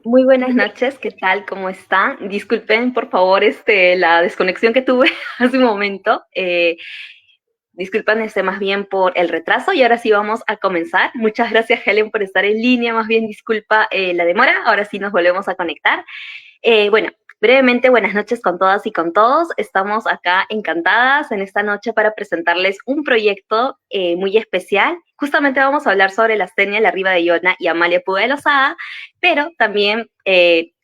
Muy buenas noches, ¿qué tal? ¿Cómo están? Disculpen, por favor, la desconexión que tuve hace un momento. Disculpen más bien por el retraso y ahora sí vamos a comenzar. Muchas gracias, Helen, por estar en línea. Más bien, disculpa la demora. Ahora sí nos volvemos a conectar. Bueno, brevemente, buenas noches con todas y con todos. Estamos acá encantadas en esta noche para presentarles un proyecto muy especial. Justamente vamos a hablar sobre la Astenia, la Riva de Iona y Amalia Puga de Lozada, pero también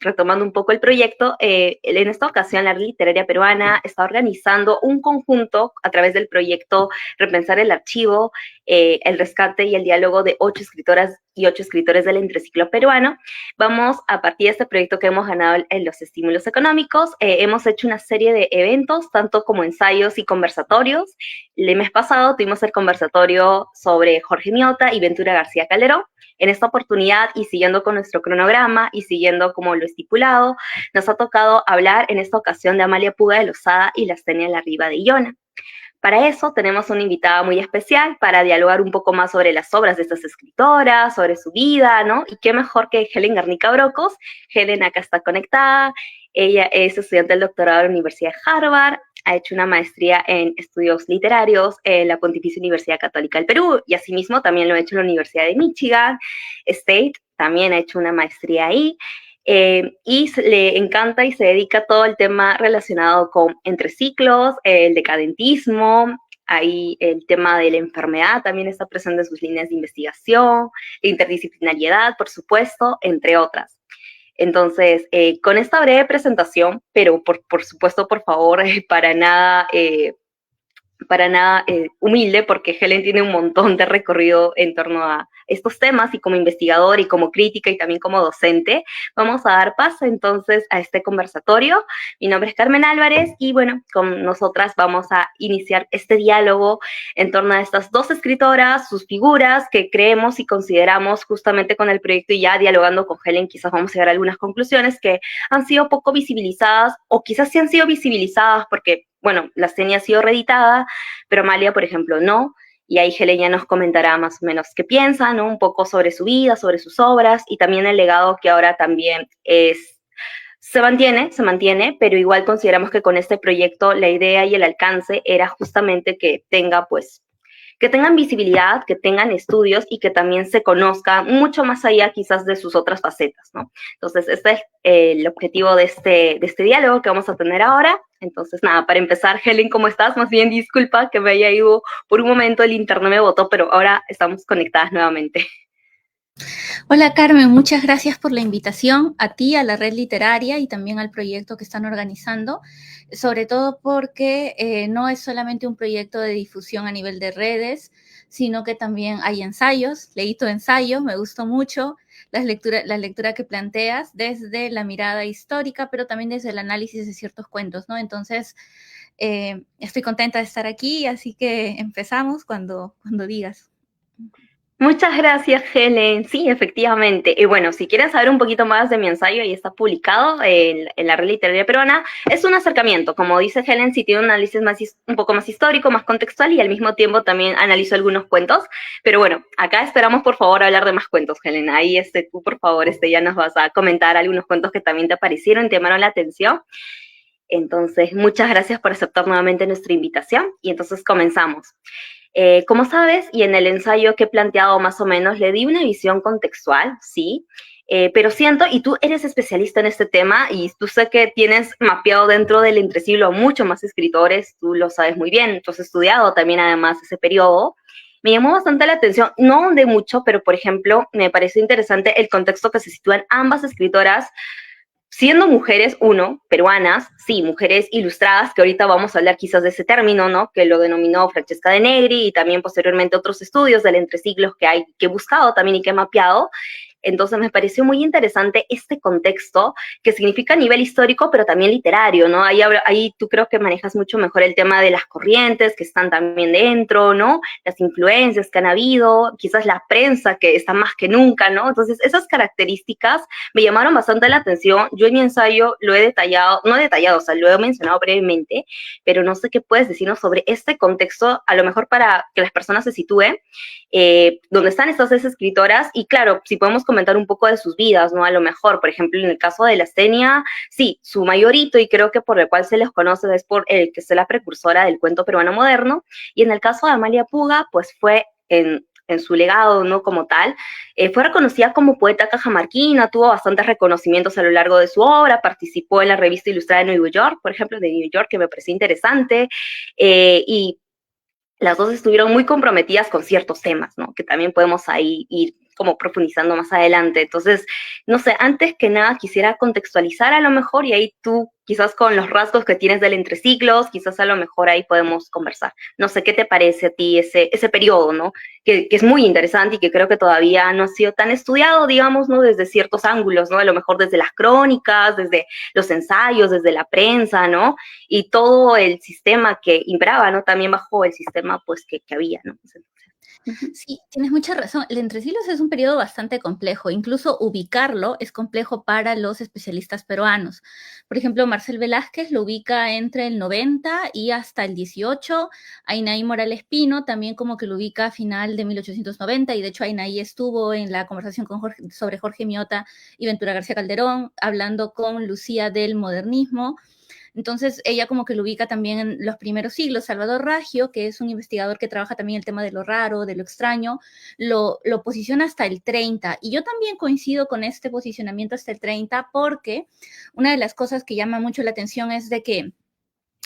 retomando un poco el proyecto, en esta ocasión la Red Literaria Peruana está organizando un conjunto a través del proyecto Repensar el Archivo, el rescate y el diálogo de 8 escritoras y 8 escritores del entreciclo peruano. Vamos, a partir de este proyecto que hemos ganado en los estímulos económicos, hemos hecho una serie de eventos, tanto como ensayos y conversatorios. El mes pasado tuvimos el conversatorio sobre Jorge Miota y Ventura García Calderón. En esta oportunidad, y siguiendo con nuestro cronograma y siguiendo como lo estipulado, nos ha tocado hablar en esta ocasión de Amalia Puga de Lozada y la Astenia en la Riva de Iona. Para eso tenemos una invitada muy especial para dialogar un poco más sobre las obras de estas escritoras, sobre su vida, ¿no? Y qué mejor que Helen Garnica Brocos. Helen acá está conectada, ella es estudiante del doctorado de la Universidad de Harvard, ha hecho una maestría en estudios literarios en la Pontificia Universidad Católica del Perú y asimismo también lo ha hecho en la Universidad de Michigan State, también ha hecho una maestría ahí. Y le encanta y se dedica a todo el tema relacionado con entreciclos, el decadentismo, ahí el tema de la enfermedad también está presente en sus líneas de investigación, la interdisciplinariedad, por supuesto, entre otras. Entonces, con esta breve presentación, pero por supuesto, por favor, para nada humilde, porque Helen tiene un montón de recorrido en torno a estos temas y como investigador y como crítica y también como docente. Vamos a dar paso entonces a este conversatorio. Mi nombre es Carmen Álvarez y bueno, con nosotras vamos a iniciar este diálogo en torno a estas dos escritoras, sus figuras que creemos y consideramos justamente con el proyecto y ya dialogando con Helen quizás vamos a llegar a algunas conclusiones que han sido poco visibilizadas o quizás sí han sido visibilizadas porque bueno, la Astenia ha sido reeditada, pero Amalia, por ejemplo, no. Y ahí Helen ya nos comentará más o menos qué piensa, ¿no? Un poco sobre su vida, sobre sus obras y también el legado que ahora también se mantiene, pero igual consideramos que con este proyecto la idea y el alcance era justamente que tenga pues que tengan visibilidad, que tengan estudios y que también se conozcan mucho más allá quizás de sus otras facetas, ¿no? Entonces, este es el objetivo de este diálogo que vamos a tener ahora. Entonces, nada, para empezar, Helen, ¿cómo estás? Más bien, disculpa que me haya ido por un momento, el internet me botó, pero ahora estamos conectadas nuevamente. Hola Carmen, muchas gracias por la invitación a ti, a la red literaria y también al proyecto que están organizando, sobre todo porque no es solamente un proyecto de difusión a nivel de redes, sino que también hay ensayos, leí tu ensayo, me gustó mucho la lectura que planteas desde la mirada histórica, pero también desde el análisis de ciertos cuentos, ¿no? Entonces, estoy contenta de estar aquí, así que empezamos cuando digas. Muchas gracias, Helen. Sí, efectivamente. Y bueno, si quieres saber un poquito más de mi ensayo, ahí está publicado en la Red Literaria Peruana. Es un acercamiento, como dice Helen, sí tiene un análisis un poco más histórico, más contextual y al mismo tiempo también analizó algunos cuentos. Pero bueno, acá esperamos por favor hablar de más cuentos, Helen. Ahí tú por favor ya nos vas a comentar algunos cuentos que también te aparecieron, te llamaron la atención. Entonces, muchas gracias por aceptar nuevamente nuestra invitación y entonces comenzamos. Como sabes, y en el ensayo que he planteado más o menos, le di una visión contextual, sí, pero siento, y tú eres especialista en este tema, y tú sé que tienes mapeado dentro del entresiglo a muchos más escritores, tú lo sabes muy bien, tú has estudiado también además ese periodo. Me llamó bastante la atención, no de mucho, pero por ejemplo, me pareció interesante el contexto que se sitúan ambas escritoras siendo mujeres, peruanas, sí, mujeres ilustradas, que ahorita vamos a hablar quizás de ese término, ¿no? Que lo denominó Francesca de Negri y también posteriormente otros estudios del entresiglos que he buscado también y que he mapeado. Entonces me pareció muy interesante este contexto que significa a nivel histórico, pero también literario, ¿no? Ahí tú creo que manejas mucho mejor el tema de las corrientes que están también dentro, ¿no? Las influencias que han habido, quizás la prensa que está más que nunca, ¿no? Entonces esas características me llamaron bastante la atención. Yo en mi ensayo lo he detallado, no he detallado, o sea, lo he mencionado brevemente, pero no sé qué puedes decirnos sobre este contexto, a lo mejor para que las personas se sitúen, donde están estas dos escritoras y claro, si podemos comentar un poco de sus vidas, ¿no? A lo mejor, por ejemplo, en el caso de la Xenia, sí, su mayor hito, y creo que por el cual se les conoce es por el que es la precursora del cuento peruano moderno, y en el caso de Amalia Puga, pues fue en su legado, ¿no? Como tal, fue reconocida como poeta cajamarquina, tuvo bastantes reconocimientos a lo largo de su obra, participó en la revista Ilustrada de New York, por ejemplo, de New York, que me pareció interesante, y las dos estuvieron muy comprometidas con ciertos temas, ¿no? Que también podemos ahí ir como profundizando más adelante. Entonces, no sé, antes que nada quisiera contextualizar a lo mejor y ahí tú quizás con los rasgos que tienes del entreciclos, quizás a lo mejor ahí podemos conversar. No sé qué te parece a ti ese periodo, ¿no? Que es muy interesante y que creo que todavía no ha sido tan estudiado, digamos, ¿no? Desde ciertos ángulos, ¿no? A lo mejor desde las crónicas, desde los ensayos, desde la prensa, ¿no? Y todo el sistema que imperaba, ¿no? También bajo el sistema, pues, que había, ¿no? Sí, tienes mucha razón. El Entresiglos es un periodo bastante complejo. Incluso ubicarlo es complejo para los especialistas peruanos. Por ejemplo, Marcel Velázquez lo ubica entre el 90 y hasta el 18. Aynaí Morales Pino también como que lo ubica a final de 1890. Y de hecho Aynaí estuvo en la conversación con sobre Jorge Miota y Ventura García Calderón, hablando con Lucía del modernismo. Entonces, ella como que lo ubica también en los primeros siglos. Salvador Raggio, que es un investigador que trabaja también el tema de lo raro, de lo extraño, lo posiciona hasta el 30. Y yo también coincido con este posicionamiento hasta el 30 porque una de las cosas que llama mucho la atención es de que,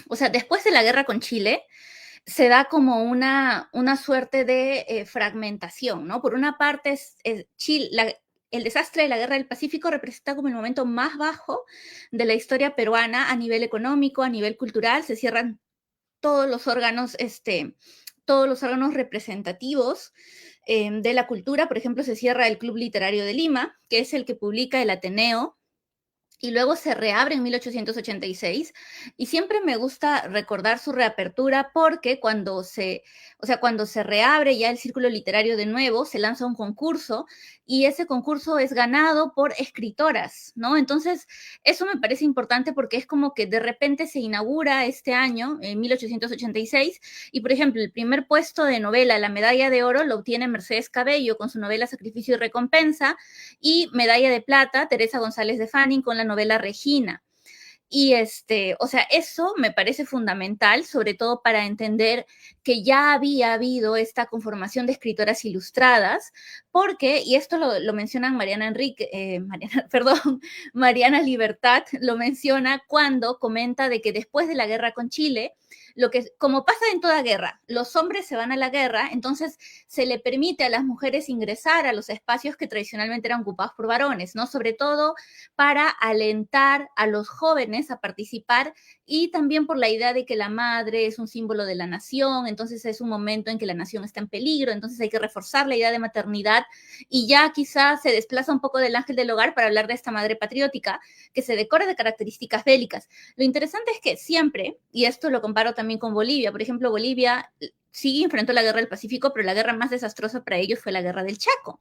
o sea, después de la guerra con Chile, se da como una suerte de fragmentación, ¿no? Por una parte, Chile, el desastre de la Guerra del Pacífico representa como el momento más bajo de la historia peruana a nivel económico, a nivel cultural, se cierran todos los órganos, todos los órganos representativos de la cultura. Por ejemplo, se cierra el Club Literario de Lima, que es el que publica el Ateneo, y luego se reabre en 1886 y siempre me gusta recordar su reapertura porque cuando cuando se reabre ya el círculo literario de nuevo, se lanza un concurso y ese concurso es ganado por escritoras, ¿no? Entonces, eso me parece importante porque es como que de repente se inaugura este año, en 1886, y por ejemplo, el primer puesto de novela, la medalla de oro, lo obtiene Mercedes Cabello con su novela Sacrificio y Recompensa, y medalla de plata, Teresa González de Fanning con la novela Regina. Y o sea, eso me parece fundamental, sobre todo para entender que ya había habido esta conformación de escritoras ilustradas, porque, y esto lo mencionan Mariana Enrique, perdón, Mariana Libertad lo menciona cuando comenta de que después de la guerra con Chile, lo que, como pasa en toda guerra, los hombres se van a la guerra, entonces se le permite a las mujeres ingresar a los espacios que tradicionalmente eran ocupados por varones, ¿no? Sobre todo para alentar a los jóvenes a participar y también por la idea de que la madre es un símbolo de la nación, entonces es un momento en que la nación está en peligro, entonces hay que reforzar la idea de maternidad y ya quizás se desplaza un poco del ángel del hogar para hablar de esta madre patriótica que se decora de características bélicas. Lo interesante es que siempre, y esto lo comparo también con Bolivia, por ejemplo, Bolivia sí enfrentó la guerra del Pacífico, pero la guerra más desastrosa para ellos fue la guerra del Chaco.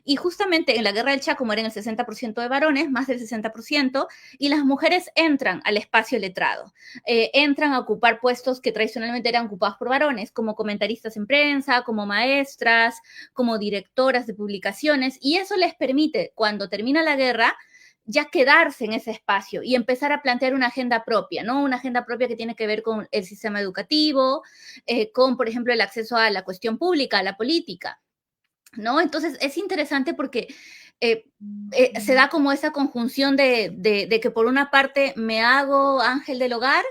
Y justamente en la guerra del Chaco mueren el 60% de varones, más del 60%, y las mujeres entran al espacio letrado, entran a ocupar puestos que tradicionalmente eran ocupados por varones, como comentaristas en prensa, como maestras, como directoras de publicaciones, y eso les permite, cuando termina la guerra, ya quedarse en ese espacio y empezar a plantear una agenda propia, ¿no? Una agenda propia que tiene que ver con el sistema educativo, con, por ejemplo, el acceso a la cuestión pública, a la política, ¿no? Entonces es interesante porque se da como esa conjunción de que por una parte me hago ángel del hogar,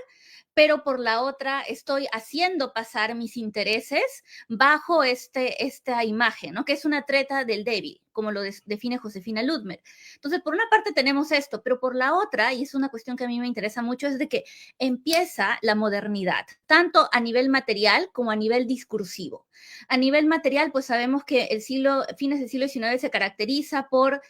pero por la otra estoy haciendo pasar mis intereses bajo esta imagen, ¿no? Que es una treta del débil, como lo define Josefina Ludmer. Entonces, por una parte tenemos esto, pero por la otra, y es una cuestión que a mí me interesa mucho, es de que empieza la modernidad, tanto a nivel material como a nivel discursivo. A nivel material, pues sabemos que fines del siglo XIX se caracteriza por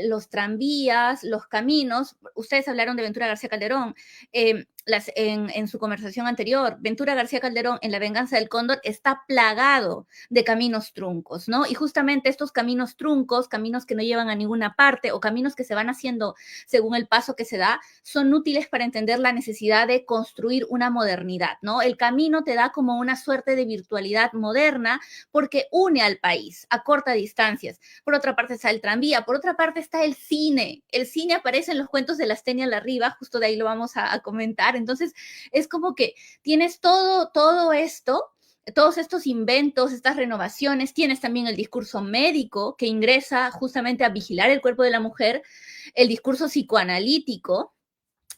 los tranvías, los caminos. Ustedes hablaron de Ventura García Calderón. En su conversación anterior, Ventura García Calderón en La venganza del cóndor está plagado de caminos truncos, ¿no? Y justamente estos caminos truncos truncos, caminos que no llevan a ninguna parte o caminos que se van haciendo según el paso que se da, son útiles para entender la necesidad de construir una modernidad, ¿no? El camino te da como una suerte de virtualidad moderna porque une al país a corta distancias. Por otra parte está el tranvía, por otra parte está el cine. El cine aparece en los cuentos de la Stenia Larriba, justo de ahí lo vamos a comentar. Entonces, es como que tienes todo esto, todos estos inventos, estas renovaciones, tienes también el discurso médico que ingresa justamente a vigilar el cuerpo de la mujer, el discurso psicoanalítico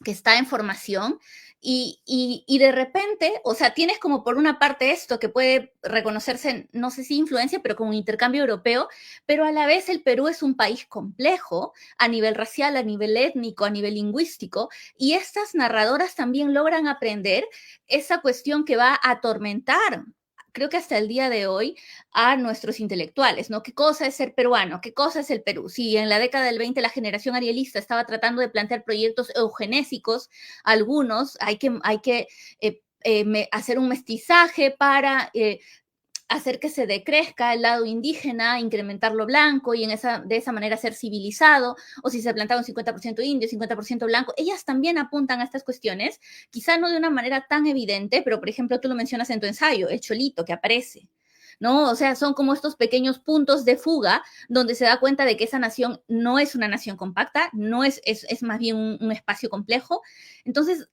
que está en formación, y de repente, o sea, tienes como por una parte esto que puede reconocerse, no sé si influencia, pero como un intercambio europeo, pero a la vez el Perú es un país complejo a nivel racial, a nivel étnico, a nivel lingüístico, y estas narradoras también logran aprender esa cuestión que va a atormentar, creo que hasta el día de hoy, a nuestros intelectuales, ¿no? ¿Qué cosa es ser peruano? ¿Qué cosa es el Perú? Si en la década del 20 la generación arielista estaba tratando de plantear proyectos eugenésicos, algunos, hay que hacer un mestizaje para hacer que se decrezca el lado indígena, incrementar lo blanco y de esa manera ser civilizado, o si se plantaba un 50% indio, 50% blanco, ellas también apuntan a estas cuestiones, quizá no de una manera tan evidente, pero por ejemplo tú lo mencionas en tu ensayo, el cholito que aparece, ¿no? O sea, son como estos pequeños puntos de fuga donde se da cuenta de que esa nación no es una nación compacta, no es más bien un espacio complejo. Entonces,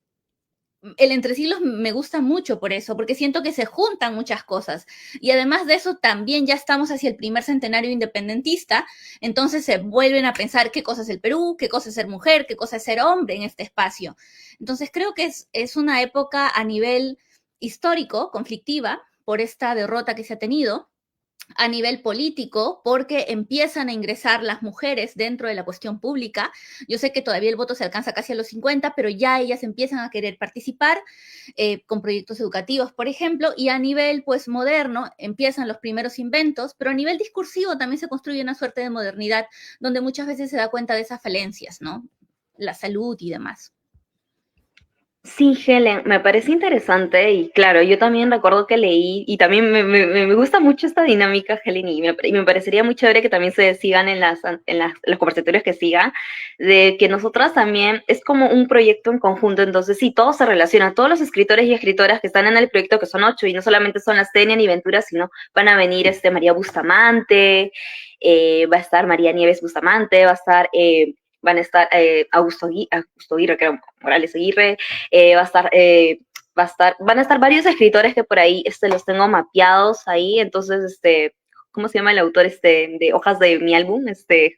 el Entre Siglos me gusta mucho por eso, porque siento que se juntan muchas cosas. Y además de eso, también ya estamos hacia el primer centenario independentista, entonces se vuelven a pensar qué cosa es el Perú, qué cosa es ser mujer, qué cosa es ser hombre en este espacio. Entonces creo que es una época a nivel histórico, conflictiva, por esta derrota que se ha tenido, a nivel político, porque empiezan a ingresar las mujeres dentro de la cuestión pública. Yo sé que todavía el voto se alcanza casi a los 50, pero ya ellas empiezan a querer participar con proyectos educativos, por ejemplo, y a nivel pues moderno empiezan los primeros inventos, pero a nivel discursivo también se construye una suerte de modernidad donde muchas veces se da cuenta de esas falencias, ¿no? La salud y demás. Sí, Helen, me parece interesante y claro, yo también recuerdo que leí y también me gusta mucho esta dinámica, Helen, y me parecería muy chévere que también se sigan en los conversatorios que sigan, de que nosotras también es como un proyecto en conjunto, entonces sí, todo se relaciona, todos los escritores y escritoras que están en el proyecto, que son 8, y no solamente son las Tenia ni Ventura, sino van a venir María Bustamante, va a estar María Nieves Bustamante, va a estar... van a estar Augusto Aguirre, creo, Morales Aguirre, van a estar varios escritores que por ahí los tengo mapeados ahí, entonces ¿cómo se llama el autor de Hojas de mi álbum?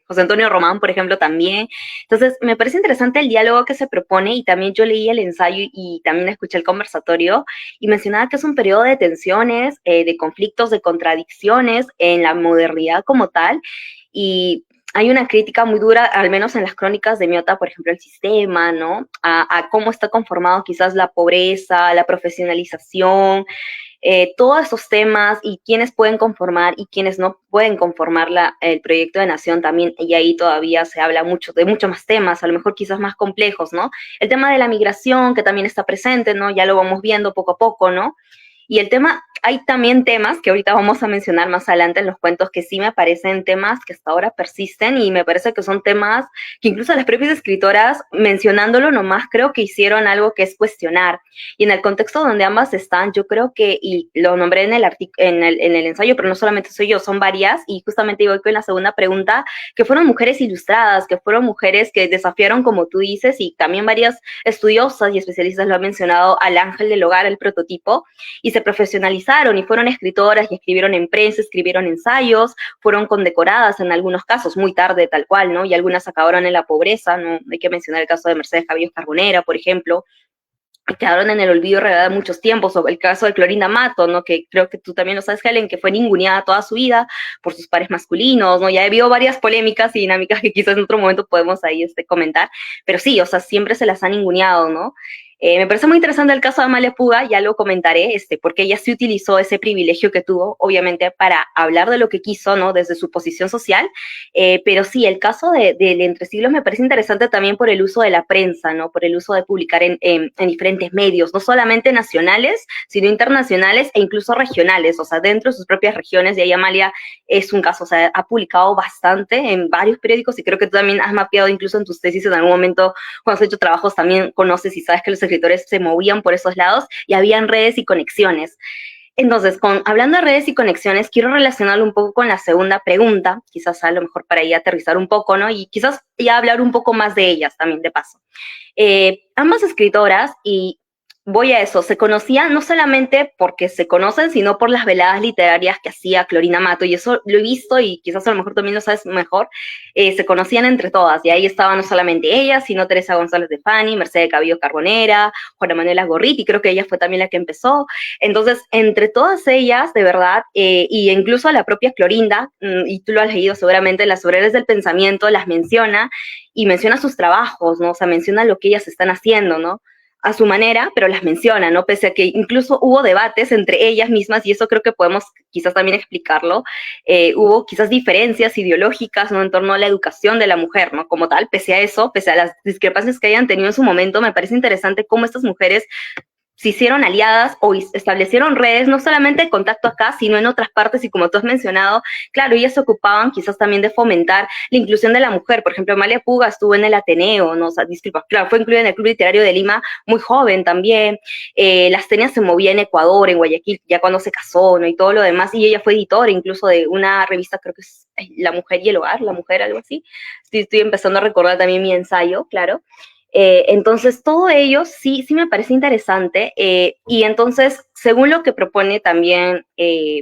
José Antonio Román, por ejemplo, también. Entonces, me parece interesante el diálogo que se propone y también yo leí el ensayo y también escuché el conversatorio y mencionaba que es un periodo de tensiones, de conflictos, de contradicciones en la modernidad como tal y hay una crítica muy dura, al menos en las crónicas de Miota, por ejemplo, al sistema, ¿no? A cómo está conformado quizás la pobreza, la profesionalización, todos estos temas y quiénes pueden conformar y quiénes no pueden conformar el proyecto de nación también, y ahí todavía se habla mucho de muchos más temas, a lo mejor quizás más complejos, ¿no? El tema de la migración, que también está presente, ¿no? Ya lo vamos viendo poco a poco, ¿no? Y el tema, hay también temas que ahorita vamos a mencionar más adelante en los cuentos que sí me parecen temas que hasta ahora persisten y me parece que son temas que incluso las propias escritoras mencionándolo nomás creo que hicieron algo que es cuestionar. Y en el contexto donde ambas están, yo creo que, y lo nombré en el ensayo, pero no solamente soy yo, son varias, y justamente digo que en la segunda pregunta, que fueron mujeres ilustradas, que fueron mujeres que desafiaron, como tú dices, y también varias estudiosas y especialistas lo han mencionado, al ángel del hogar, el prototipo, y se profesionalizaron y fueron escritoras y escribieron en prensa, escribieron ensayos, fueron condecoradas en algunos casos, muy tarde tal cual, ¿no? Y algunas acabaron en la pobreza, ¿no? Hay que mencionar el caso de Mercedes Cabellos Carbonera, por ejemplo, quedaron en el olvido realidad muchos tiempos, o el caso de Clorinda Mato, ¿no? Que creo que tú también lo sabes, Helen, que fue ninguneada toda su vida por sus pares masculinos, ¿no? Ya ha habido varias polémicas y dinámicas que quizás en otro momento podemos ahí comentar, pero sí, o sea, siempre se las han ninguneado, ¿no? Me parece muy interesante el caso de Amalia Puga, ya lo comentaré, porque ella sí utilizó ese privilegio que tuvo, obviamente, para hablar de lo que quiso, ¿no? Desde su posición social, pero sí, el caso del Entre Siglos me parece interesante también por el uso de la prensa, ¿no? Por el uso de publicar en diferentes medios, no solamente nacionales, sino internacionales e incluso regionales, o sea, dentro de sus propias regiones, y ahí Amalia es un caso, o sea, ha publicado bastante en varios periódicos y creo que tú también has mapeado incluso en tus tesis en algún momento, cuando has hecho trabajos, también conoces y sabes que los escritores se movían por esos lados y habían redes y conexiones. Entonces, hablando de redes y conexiones, quiero relacionarlo un poco con la segunda pregunta, quizás a lo mejor para ahí aterrizar un poco, ¿no? Y quizás ya hablar un poco más de ellas también, de paso. Ambas escritoras, y voy a eso, se conocían no solamente porque se conocen, sino por las veladas literarias que hacía Clorina Mato, y eso lo he visto y quizás a lo mejor también lo sabes mejor, se conocían entre todas, y ahí estaban no solamente ellas, sino Teresa González de Fani, Mercedes Cabello Carbonera, Juana Manuela Gorriti, creo que ella fue también la que empezó. Entonces, entre todas ellas, de verdad, y incluso a la propia Clorinda, y tú lo has leído seguramente, las obreras del pensamiento las menciona, y menciona sus trabajos, ¿no? O sea, menciona lo que ellas están haciendo, ¿no? A su manera, pero las menciona, ¿no? Pese a que incluso hubo debates entre ellas mismas, y eso creo que podemos quizás también explicarlo, hubo quizás diferencias ideológicas, ¿no? En torno a la educación de la mujer, ¿no? Como tal, pese a eso, pese a las discrepancias que hayan tenido en su momento, me parece interesante cómo estas mujeres se hicieron aliadas o establecieron redes, no solamente de contacto acá, sino en otras partes, y como tú has mencionado, claro, ellas se ocupaban quizás también de fomentar la inclusión de la mujer. Por ejemplo, Amalia Puga estuvo en el Ateneo, ¿no? O sea, disculpa, claro, fue incluida en el Club Literario de Lima muy joven también. Las Tenias se movía en Ecuador, en Guayaquil, ya cuando se casó, ¿no? Y todo lo demás, y ella fue editora incluso de una revista, creo que es La Mujer y el Hogar, La Mujer, algo así. Estoy empezando a recordar también mi ensayo, claro. Entonces, todo ello sí me parece interesante, y entonces, según lo que propone también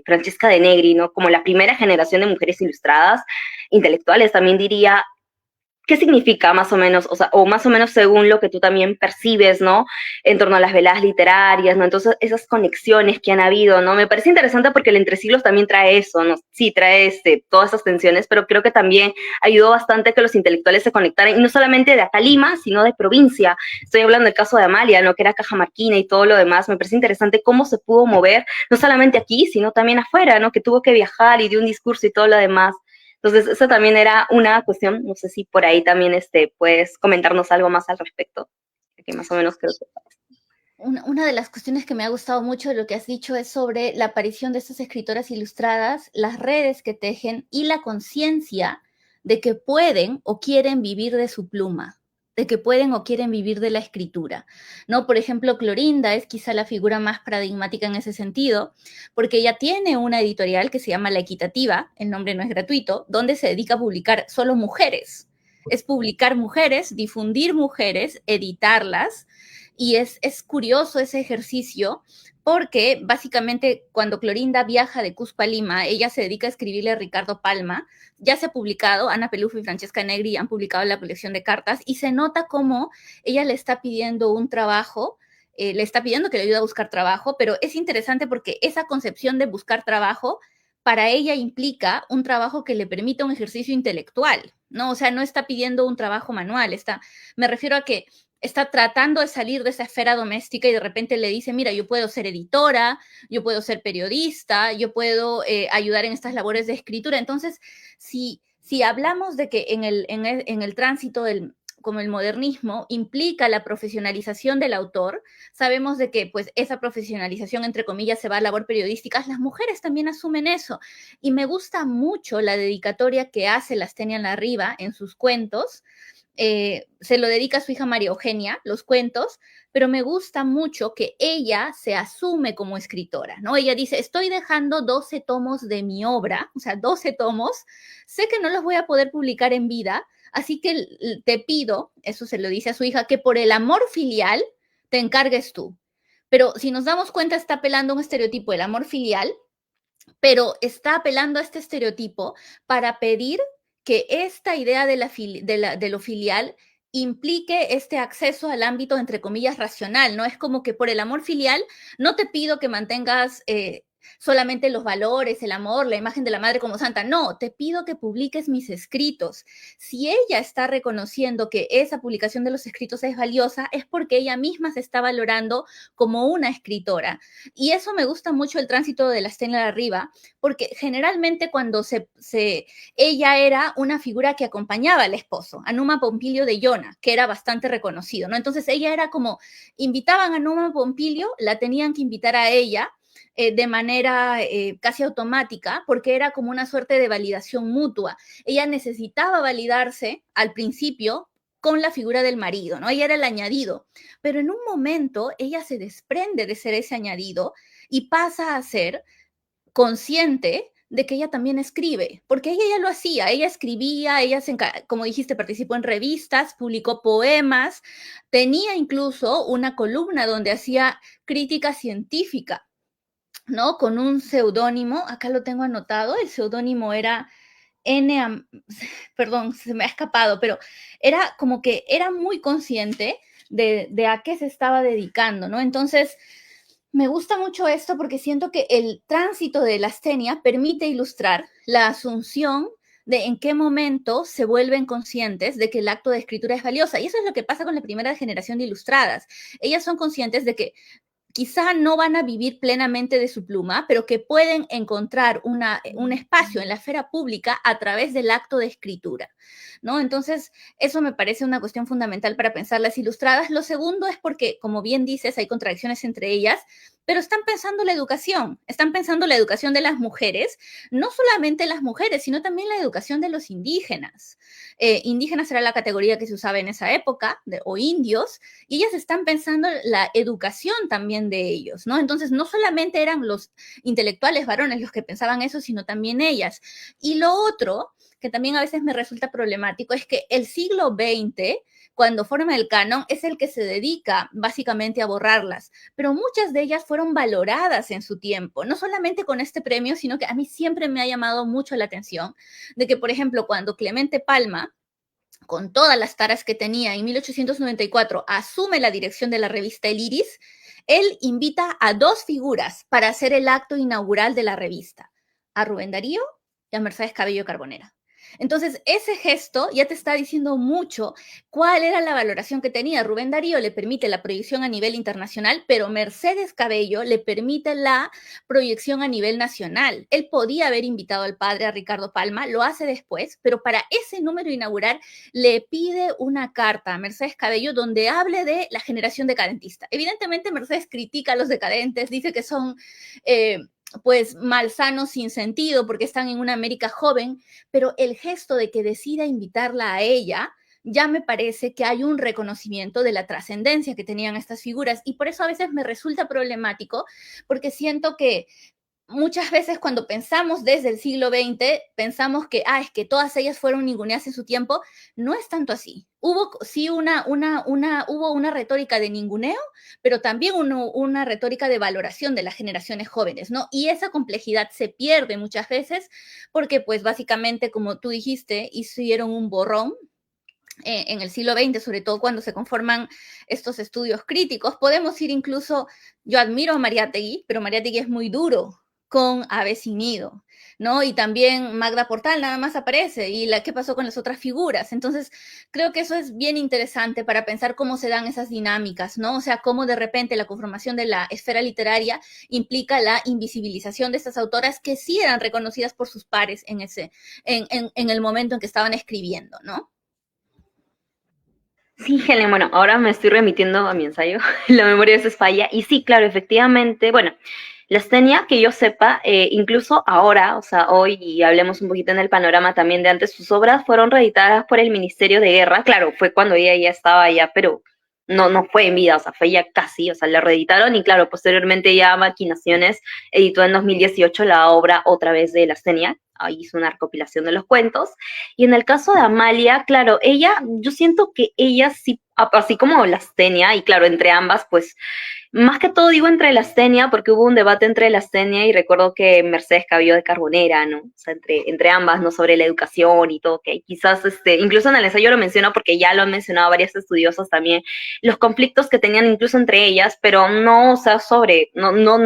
Francesca de Negri, ¿no? Como la primera generación de mujeres ilustradas, intelectuales, también diría, ¿qué significa más o menos, o sea, o más o menos según lo que tú también percibes, ¿no? En torno a las veladas literarias, ¿no? Entonces, esas conexiones que han habido, ¿no? Me parece interesante porque el Entre Siglos también trae eso, ¿no? Sí, trae todas esas tensiones, pero creo que también ayudó bastante a que los intelectuales se conectaran, y no solamente de acá Lima, sino de provincia. Estoy hablando del caso de Amalia, ¿no? Que era cajamarquina y todo lo demás. Me parece interesante cómo se pudo mover, no solamente aquí, sino también afuera, ¿no? Que tuvo que viajar y dio un discurso y todo lo demás. Entonces, eso también era una cuestión, no sé si por ahí también puedes comentarnos algo más al respecto, que más o menos creo que... Una de las cuestiones que me ha gustado mucho de lo que has dicho es sobre la aparición de estas escritoras ilustradas, las redes que tejen y la conciencia de que pueden o quieren vivir de su pluma, de que pueden o quieren vivir de la escritura, ¿no? Por ejemplo, Clorinda es quizá la figura más paradigmática en ese sentido, porque ella tiene una editorial que se llama La Equitativa, el nombre no es gratuito, donde se dedica a publicar solo mujeres. Es publicar mujeres, difundir mujeres, editarlas, y es curioso ese ejercicio porque básicamente cuando Clorinda viaja de Cusco a Lima, ella se dedica a escribirle a Ricardo Palma. Ya se ha publicado, Ana Pelufo y Francesca Negri han publicado la colección de cartas y se nota cómo ella le está pidiendo un trabajo, le está pidiendo que le ayude a buscar trabajo, pero es interesante porque esa concepción de buscar trabajo para ella implica un trabajo que le permita un ejercicio intelectual, ¿no? O sea, no está pidiendo un trabajo manual, me refiero a que está tratando de salir de esa esfera doméstica y de repente le dice, mira, yo puedo ser editora, yo puedo ser periodista, yo puedo ayudar en estas labores de escritura. Entonces, si hablamos de que en el tránsito como el modernismo implica la profesionalización del autor, sabemos de que pues esa profesionalización, entre comillas, se va a labor periodística, las mujeres también asumen eso. Y me gusta mucho la dedicatoria que hace Lastenia Larriba en sus cuentos, se lo dedica a su hija María Eugenia, los cuentos, pero me gusta mucho que ella se asume como escritora, ¿no? Ella dice, estoy dejando 12 tomos de mi obra, o sea, 12 tomos, sé que no los voy a poder publicar en vida, así que te pido, eso se lo dice a su hija, que por el amor filial te encargues tú. Pero si nos damos cuenta, está apelando a un estereotipo del amor filial, pero está apelando a este estereotipo para pedir que esta idea de lo filial implique este acceso al ámbito, entre comillas, racional, ¿no? Es como que por el amor filial no te pido que mantengas solamente los valores, el amor, la imagen de la madre como santa. No, te pido que publiques mis escritos. Si ella está reconociendo que esa publicación de los escritos es valiosa, es porque ella misma se está valorando como una escritora. Y eso me gusta mucho el tránsito de la Stella de arriba, porque generalmente cuando ella era una figura que acompañaba al esposo, a Numa Pompilio de Iona, que era bastante reconocido, ¿no? Entonces ella era como, invitaban a Numa Pompilio, la tenían que invitar a ella, de manera casi automática, porque era como una suerte de validación mutua. Ella necesitaba validarse al principio con la figura del marido, ¿no? Ella era el añadido, pero en un momento ella se desprende de ser ese añadido y pasa a ser consciente de que ella también escribe, porque ella ya lo hacía, ella escribía, como dijiste, participó en revistas, publicó poemas, tenía incluso una columna donde hacía crítica científica, ¿no? Con un seudónimo, acá lo tengo anotado, el seudónimo era perdón, se me ha escapado, pero era como que era muy consciente de a qué se estaba dedicando, ¿no? Entonces, me gusta mucho esto porque siento que el tránsito de la astenia permite ilustrar la asunción de en qué momento se vuelven conscientes de que el acto de escritura es valiosa. Y eso es lo que pasa con la primera generación de ilustradas. Ellas son conscientes de que quizá no van a vivir plenamente de su pluma, pero que pueden encontrar un espacio en la esfera pública a través del acto de escritura, ¿no? Entonces, eso me parece una cuestión fundamental para pensar las ilustradas. Lo segundo es porque, como bien dices, hay contradicciones entre ellas, pero están pensando la educación de las mujeres, no solamente las mujeres, sino también la educación de los indígenas. Indígenas era la categoría que se usaba en esa época, o indios, y ellas están pensando la educación también de ellos, ¿no? Entonces, no solamente eran los intelectuales varones los que pensaban eso, sino también ellas. Y lo otro, que también a veces me resulta problemático, es que el siglo XX, cuando forma el canon, es el que se dedica básicamente a borrarlas, pero muchas de ellas fueron valoradas en su tiempo, no solamente con este premio, sino que a mí siempre me ha llamado mucho la atención de que, por ejemplo, cuando Clemente Palma, con todas las taras que tenía, en 1894 asume la dirección de la revista El Iris, él invita a dos figuras para hacer el acto inaugural de la revista, a Rubén Darío y a Mercedes Cabello Carbonera. Entonces, ese gesto ya te está diciendo mucho cuál era la valoración que tenía. Rubén Darío le permite la proyección a nivel internacional, pero Mercedes Cabello le permite la proyección a nivel nacional. Él podía haber invitado al padre, a Ricardo Palma, lo hace después, pero para ese número inaugural le pide una carta a Mercedes Cabello donde hable de la generación decadentista. Evidentemente, Mercedes critica a los decadentes, dice que son pues malsanos sin sentido porque están en una América joven, pero el gesto de que decida invitarla a ella ya me parece que hay un reconocimiento de la trascendencia que tenían estas figuras y por eso a veces me resulta problemático porque siento que muchas veces cuando pensamos desde el siglo XX, pensamos que, es que todas ellas fueron ninguneadas en su tiempo. No es tanto así. Hubo sí hubo una retórica de ninguneo, pero también una retórica de valoración de las generaciones jóvenes, ¿no? Y esa complejidad se pierde muchas veces porque, pues, básicamente, como tú dijiste, hicieron un borrón en el siglo XX, sobre todo cuando se conforman estos estudios críticos. Podemos ir incluso, yo admiro a Mariátegui, pero Mariátegui es muy duro con Ave sin nido, ¿no? Y también Magda Portal nada más aparece, y qué pasó con las otras figuras. Entonces, creo que eso es bien interesante para pensar cómo se dan esas dinámicas, ¿no? O sea, cómo de repente la conformación de la esfera literaria implica la invisibilización de estas autoras que sí eran reconocidas por sus pares en el momento en que estaban escribiendo, ¿no? Sí, Helen, bueno, ahora me estoy remitiendo a mi ensayo, la memoria a veces falla, y sí, claro, efectivamente, bueno, las tenía, que yo sepa, incluso ahora, o sea, hoy, y hablemos un poquito en el panorama también de antes, sus obras fueron reeditadas por el Ministerio de Guerra, claro, fue cuando ella ya estaba allá, pero no fue en vida, o sea, fue ya casi, o sea, la reeditaron, y claro, posteriormente ya Maquinaciones editó en 2018 la obra otra vez de las tenía, ahí hizo una recopilación de los cuentos, y en el caso de Amalia, claro, ella, yo siento que ella sí así como la astenia, y claro, entre ambas, pues más que todo digo entre la astenia, porque hubo un debate entre la astenia y recuerdo que Mercedes Cabello de Carbonera, ¿no? O sea, entre ambas, ¿no? Sobre la educación y todo, que quizás, incluso en el ensayo lo menciono porque ya lo han mencionado varias estudiosas también, los conflictos que tenían incluso entre ellas, pero no, o sea, no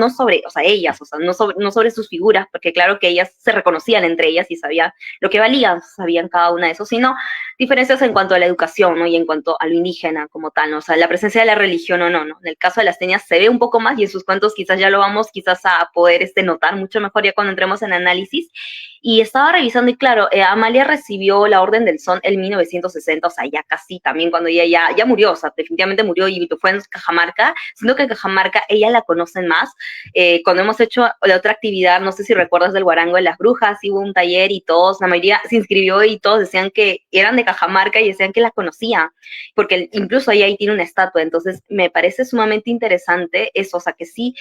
sobre, o sea, ellas, o sea, no sobre sus figuras, porque claro que ellas se reconocían entre ellas y sabían lo que valían, sabían cada una de eso, sino diferencias en cuanto a la educación, ¿no? Y en cuanto a lo indígena como tal, ¿no? O sea, la presencia de la religión o no, ¿no? En el caso de las tenias se ve un poco más y en sus cuentos quizás ya lo vamos quizás a poder notar mucho mejor ya cuando entremos en análisis. Y estaba revisando y claro, Amalia recibió la Orden del Son en 1960, o sea, ya casi también cuando ella ya murió, o sea, definitivamente murió y fue en Cajamarca, siendo que Cajamarca ella la conocen más. Cuando hemos hecho la otra actividad, no sé si recuerdas del Guarango de las Brujas, hubo un taller y todos, la mayoría se inscribió y todos decían que eran de Cajamarca y decían que la conocía, porque incluso ahí tiene una estatua, entonces me parece sumamente interesante eso, o sea, que sí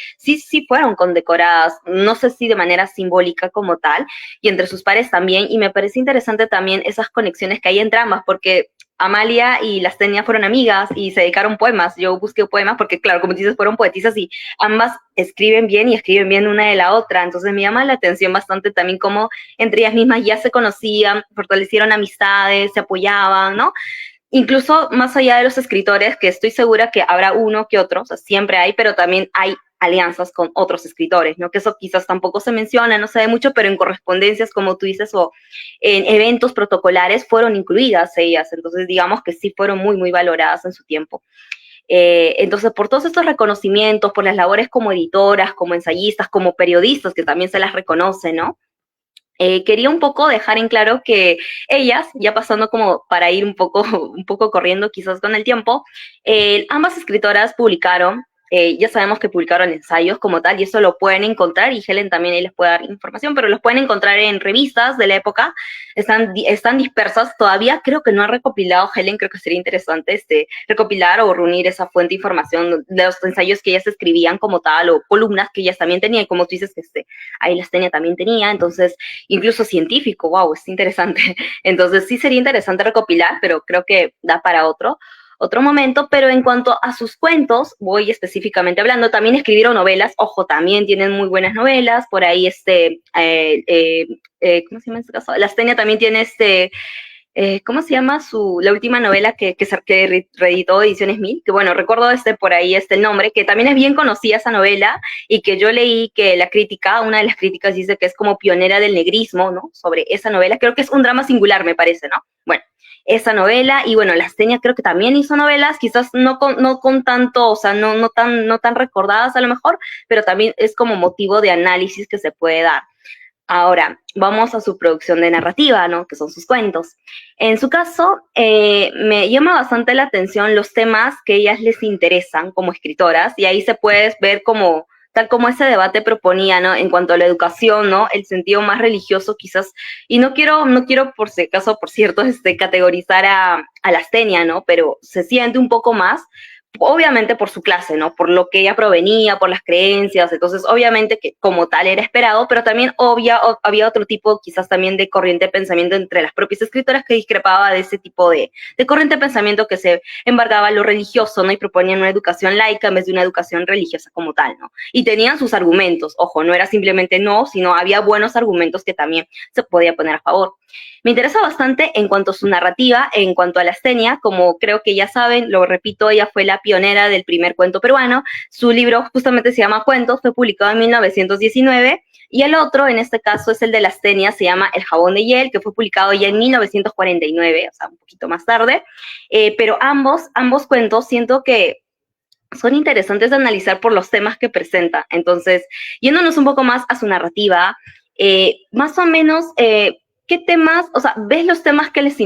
fueron condecoradas, no sé si de manera simbólica como tal, y entre sus pares también, y me parece interesante también esas conexiones que hay entre ambas, porque Amalia y Lastenia fueron amigas y se dedicaron poemas. Yo busqué poemas porque, claro, como dices, fueron poetisas y ambas escriben bien y escriben bien una de la otra. Entonces me llama la atención bastante también cómo entre ellas mismas ya se conocían, fortalecieron amistades, se apoyaban, ¿no? Incluso más allá de los escritores, que estoy segura que habrá uno que otro, o sea, siempre hay, pero también hay alianzas con otros escritores, ¿no? Que eso quizás tampoco se menciona, no se ve mucho, pero en correspondencias, como tú dices, o en eventos protocolares fueron incluidas ellas, entonces digamos que sí fueron muy, muy valoradas en su tiempo. Entonces, por todos estos reconocimientos, por las labores como editoras, como ensayistas, como periodistas, que también se las reconoce, ¿no? Quería un poco dejar en claro que ellas, ya pasando como para ir un poco corriendo quizás con el tiempo, ambas escritoras publicaron, ya sabemos que publicaron ensayos como tal, y eso lo pueden encontrar, y Helen también ahí les puede dar información, pero los pueden encontrar en revistas de la época, están dispersas, todavía creo que no ha recopilado Helen, creo que sería interesante recopilar o reunir esa fuente de información de los ensayos que ellas escribían como tal, o columnas que ellas también tenían, como tú dices, que ahí las también tenía, entonces incluso científico, wow, es interesante. Entonces sí sería interesante recopilar, pero creo que da para otro momento, pero en cuanto a sus cuentos, voy específicamente hablando, también escribieron novelas, ojo, también tienen muy buenas novelas, por ahí ¿cómo se llama en este caso? La Astenia también tiene ¿cómo se llama la última novela que reeditó Ediciones Mil? Que bueno, recuerdo por ahí el nombre, que también es bien conocida esa novela y que yo leí que una de las críticas dice que es como pionera del negrismo, ¿no? Sobre esa novela, creo que es un drama singular, me parece, ¿no? Bueno, esa novela y bueno, Lastenia creo que también hizo novelas, quizás no con tanto, o sea, no tan recordadas a lo mejor, pero también es como motivo de análisis que se puede dar. Ahora, vamos a su producción de narrativa, ¿no? Que son sus cuentos. En su caso, me llama bastante la atención los temas que a ellas les interesan como escritoras, y ahí se puede ver como, tal como ese debate proponía, ¿no? En cuanto a la educación, ¿no? El sentido más religioso quizás, y no quiero por si acaso, por cierto, categorizar a la Astenia, ¿no? Pero se siente un poco más, obviamente por su clase, ¿no? Por lo que ella provenía, por las creencias, entonces obviamente que como tal era esperado, pero también había otro tipo quizás también de corriente de pensamiento entre las propias escritoras que discrepaba de ese tipo de corriente de pensamiento que se embargaba lo religioso, ¿no? Y proponían una educación laica en vez de una educación religiosa como tal, ¿no? Y tenían sus argumentos, ojo, no era simplemente no, sino había buenos argumentos que también se podía poner a favor. Me interesa bastante en cuanto a su narrativa, en cuanto a la Astenia, como creo que ya saben, lo repito, ella fue la pionera del primer cuento peruano. Su libro justamente se llama Cuentos, fue publicado en 1919, y el otro, en este caso, es el de la Astenia, se llama El jabón de hiel, que fue publicado ya en 1949, o sea, un poquito más tarde. Pero ambos cuentos siento que son interesantes de analizar por los temas que presenta. Entonces, yéndonos un poco más a su narrativa, más o menos, ¿qué temas, o sea, ves los temas que les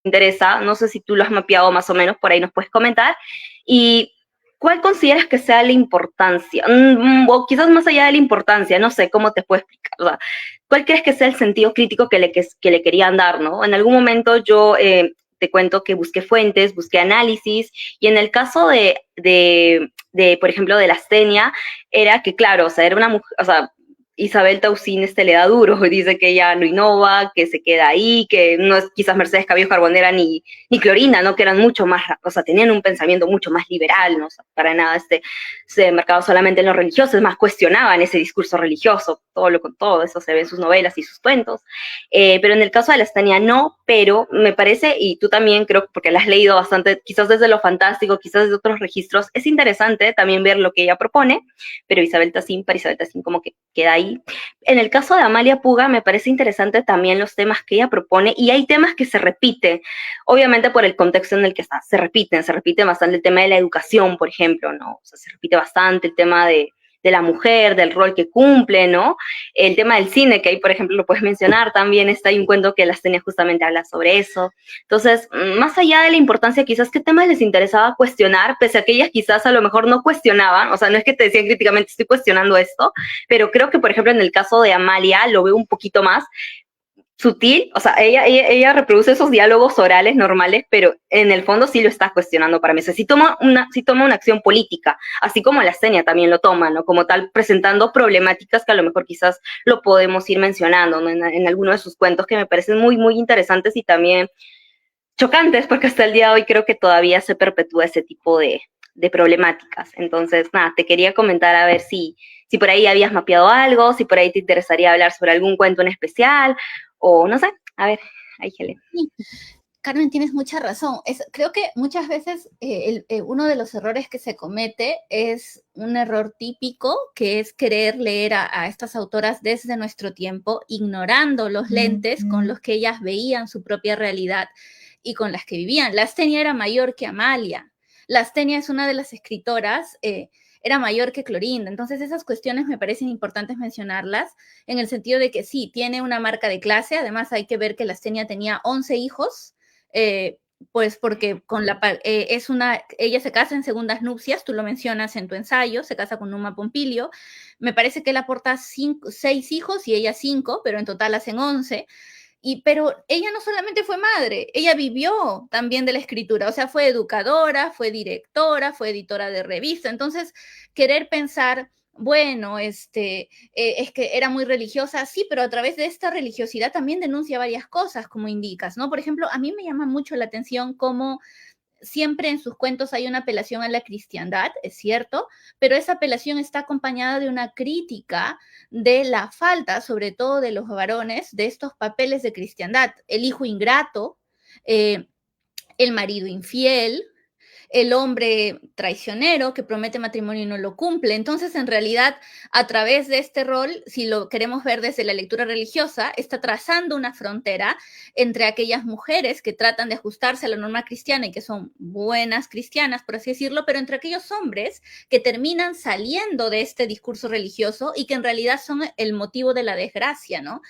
interesa? No sé si tú lo has mapeado más o menos, por ahí nos puedes comentar. Y ¿cuál consideras que sea la importancia? O quizás más allá de la importancia, no sé cómo te puedo explicar. O sea, ¿cuál crees que sea el sentido crítico que le querían dar, no? En algún momento yo te cuento que busqué fuentes, busqué análisis, y en el caso por ejemplo, de la Astenia, era que, claro, o sea, era una mujer, o sea, Isabel Tausín le da duro, y dice que ella no innova, que se queda ahí, que no es quizás Mercedes Cabello Carbonera ni Clorinda, ¿no? Que eran mucho más, o sea, tenían un pensamiento mucho más liberal, ¿no? O sea, para nada se marcaba solamente en lo religioso, es más, cuestionaban ese discurso religioso, todo eso se ve en sus novelas y sus cuentos. Pero en el caso de la Estaña no, pero me parece, y tú también creo, porque la has leído bastante, quizás desde lo fantástico, quizás desde otros registros, es interesante también ver lo que ella propone, pero para Isabel Tacín como que queda ahí. En el caso de Amalia Puga me parece interesante también los temas que ella propone, y hay temas que se repiten, obviamente por el contexto en el que está, se repite bastante el tema de la educación, por ejemplo, ¿no? O sea, se repite bastante el tema de la mujer, del rol que cumple, ¿no? El tema del cine, que ahí, por ejemplo, lo puedes mencionar también, está ahí un cuento que Lastenia justamente habla sobre eso. Entonces, más allá de la importancia, quizás qué temas les interesaba cuestionar, pese a que ellas quizás a lo mejor no cuestionaban, o sea, no es que te decían críticamente, estoy cuestionando esto, pero creo que, por ejemplo, en el caso de Amalia, lo veo un poquito más sutil, o sea, ella reproduce esos diálogos orales normales, pero en el fondo sí lo está cuestionando para mí. O sea, sí toma una acción política, así como la Senia también lo toma, ¿no? Como tal, presentando problemáticas que a lo mejor quizás lo podemos ir mencionando, ¿no? En alguno de sus cuentos que me parecen muy, muy interesantes y también chocantes, porque hasta el día de hoy creo que todavía se perpetúa ese tipo de problemáticas. Entonces, nada, te quería comentar a ver si por ahí habías mapeado algo, si por ahí te interesaría hablar sobre algún cuento en especial, o no sé, a ver, ahí, Helen. Sí. Carmen, tienes mucha razón. Creo que muchas veces uno de los errores que se comete es un error típico, que es querer leer a estas autoras desde nuestro tiempo, ignorando los lentes con los que ellas veían su propia realidad y con las que vivían. Lastenia era mayor que Amalia. Lastenia es una de las escritoras, era mayor que Clorinda. Entonces esas cuestiones me parecen importantes mencionarlas, en el sentido de que sí, tiene una marca de clase. Además hay que ver que Lastenia tenía 11 hijos, pues porque ella se casa en segundas nupcias, tú lo mencionas en tu ensayo, se casa con Numa Pompilio. Me parece que él aporta 6 hijos y ella 5, pero en total hacen 11. Pero ella no solamente fue madre, ella vivió también de la escritura, o sea, fue educadora, fue directora, fue editora de revista. Entonces, querer pensar, bueno, es que era muy religiosa, sí, pero a través de esta religiosidad también denuncia varias cosas, como indicas, ¿no? Por ejemplo, a mí me llama mucho la atención cómo siempre en sus cuentos hay una apelación a la cristiandad, es cierto, pero esa apelación está acompañada de una crítica de la falta, sobre todo de los varones, de estos papeles de cristiandad. El hijo ingrato, el marido infiel, el hombre traicionero que promete matrimonio y no lo cumple. Entonces, en realidad, a través de este rol, si lo queremos ver desde la lectura religiosa, está trazando una frontera entre aquellas mujeres que tratan de ajustarse a la norma cristiana y que son buenas cristianas, por así decirlo, pero entre aquellos hombres que terminan saliendo de este discurso religioso y que en realidad son el motivo de la desgracia, ¿no?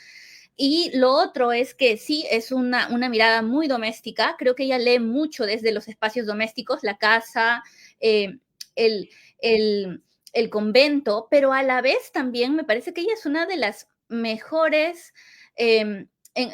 Y lo otro es que sí, es una mirada muy doméstica. Creo que ella lee mucho desde los espacios domésticos, la casa, el, el convento, pero a la vez también me parece que ella es una de las mejores,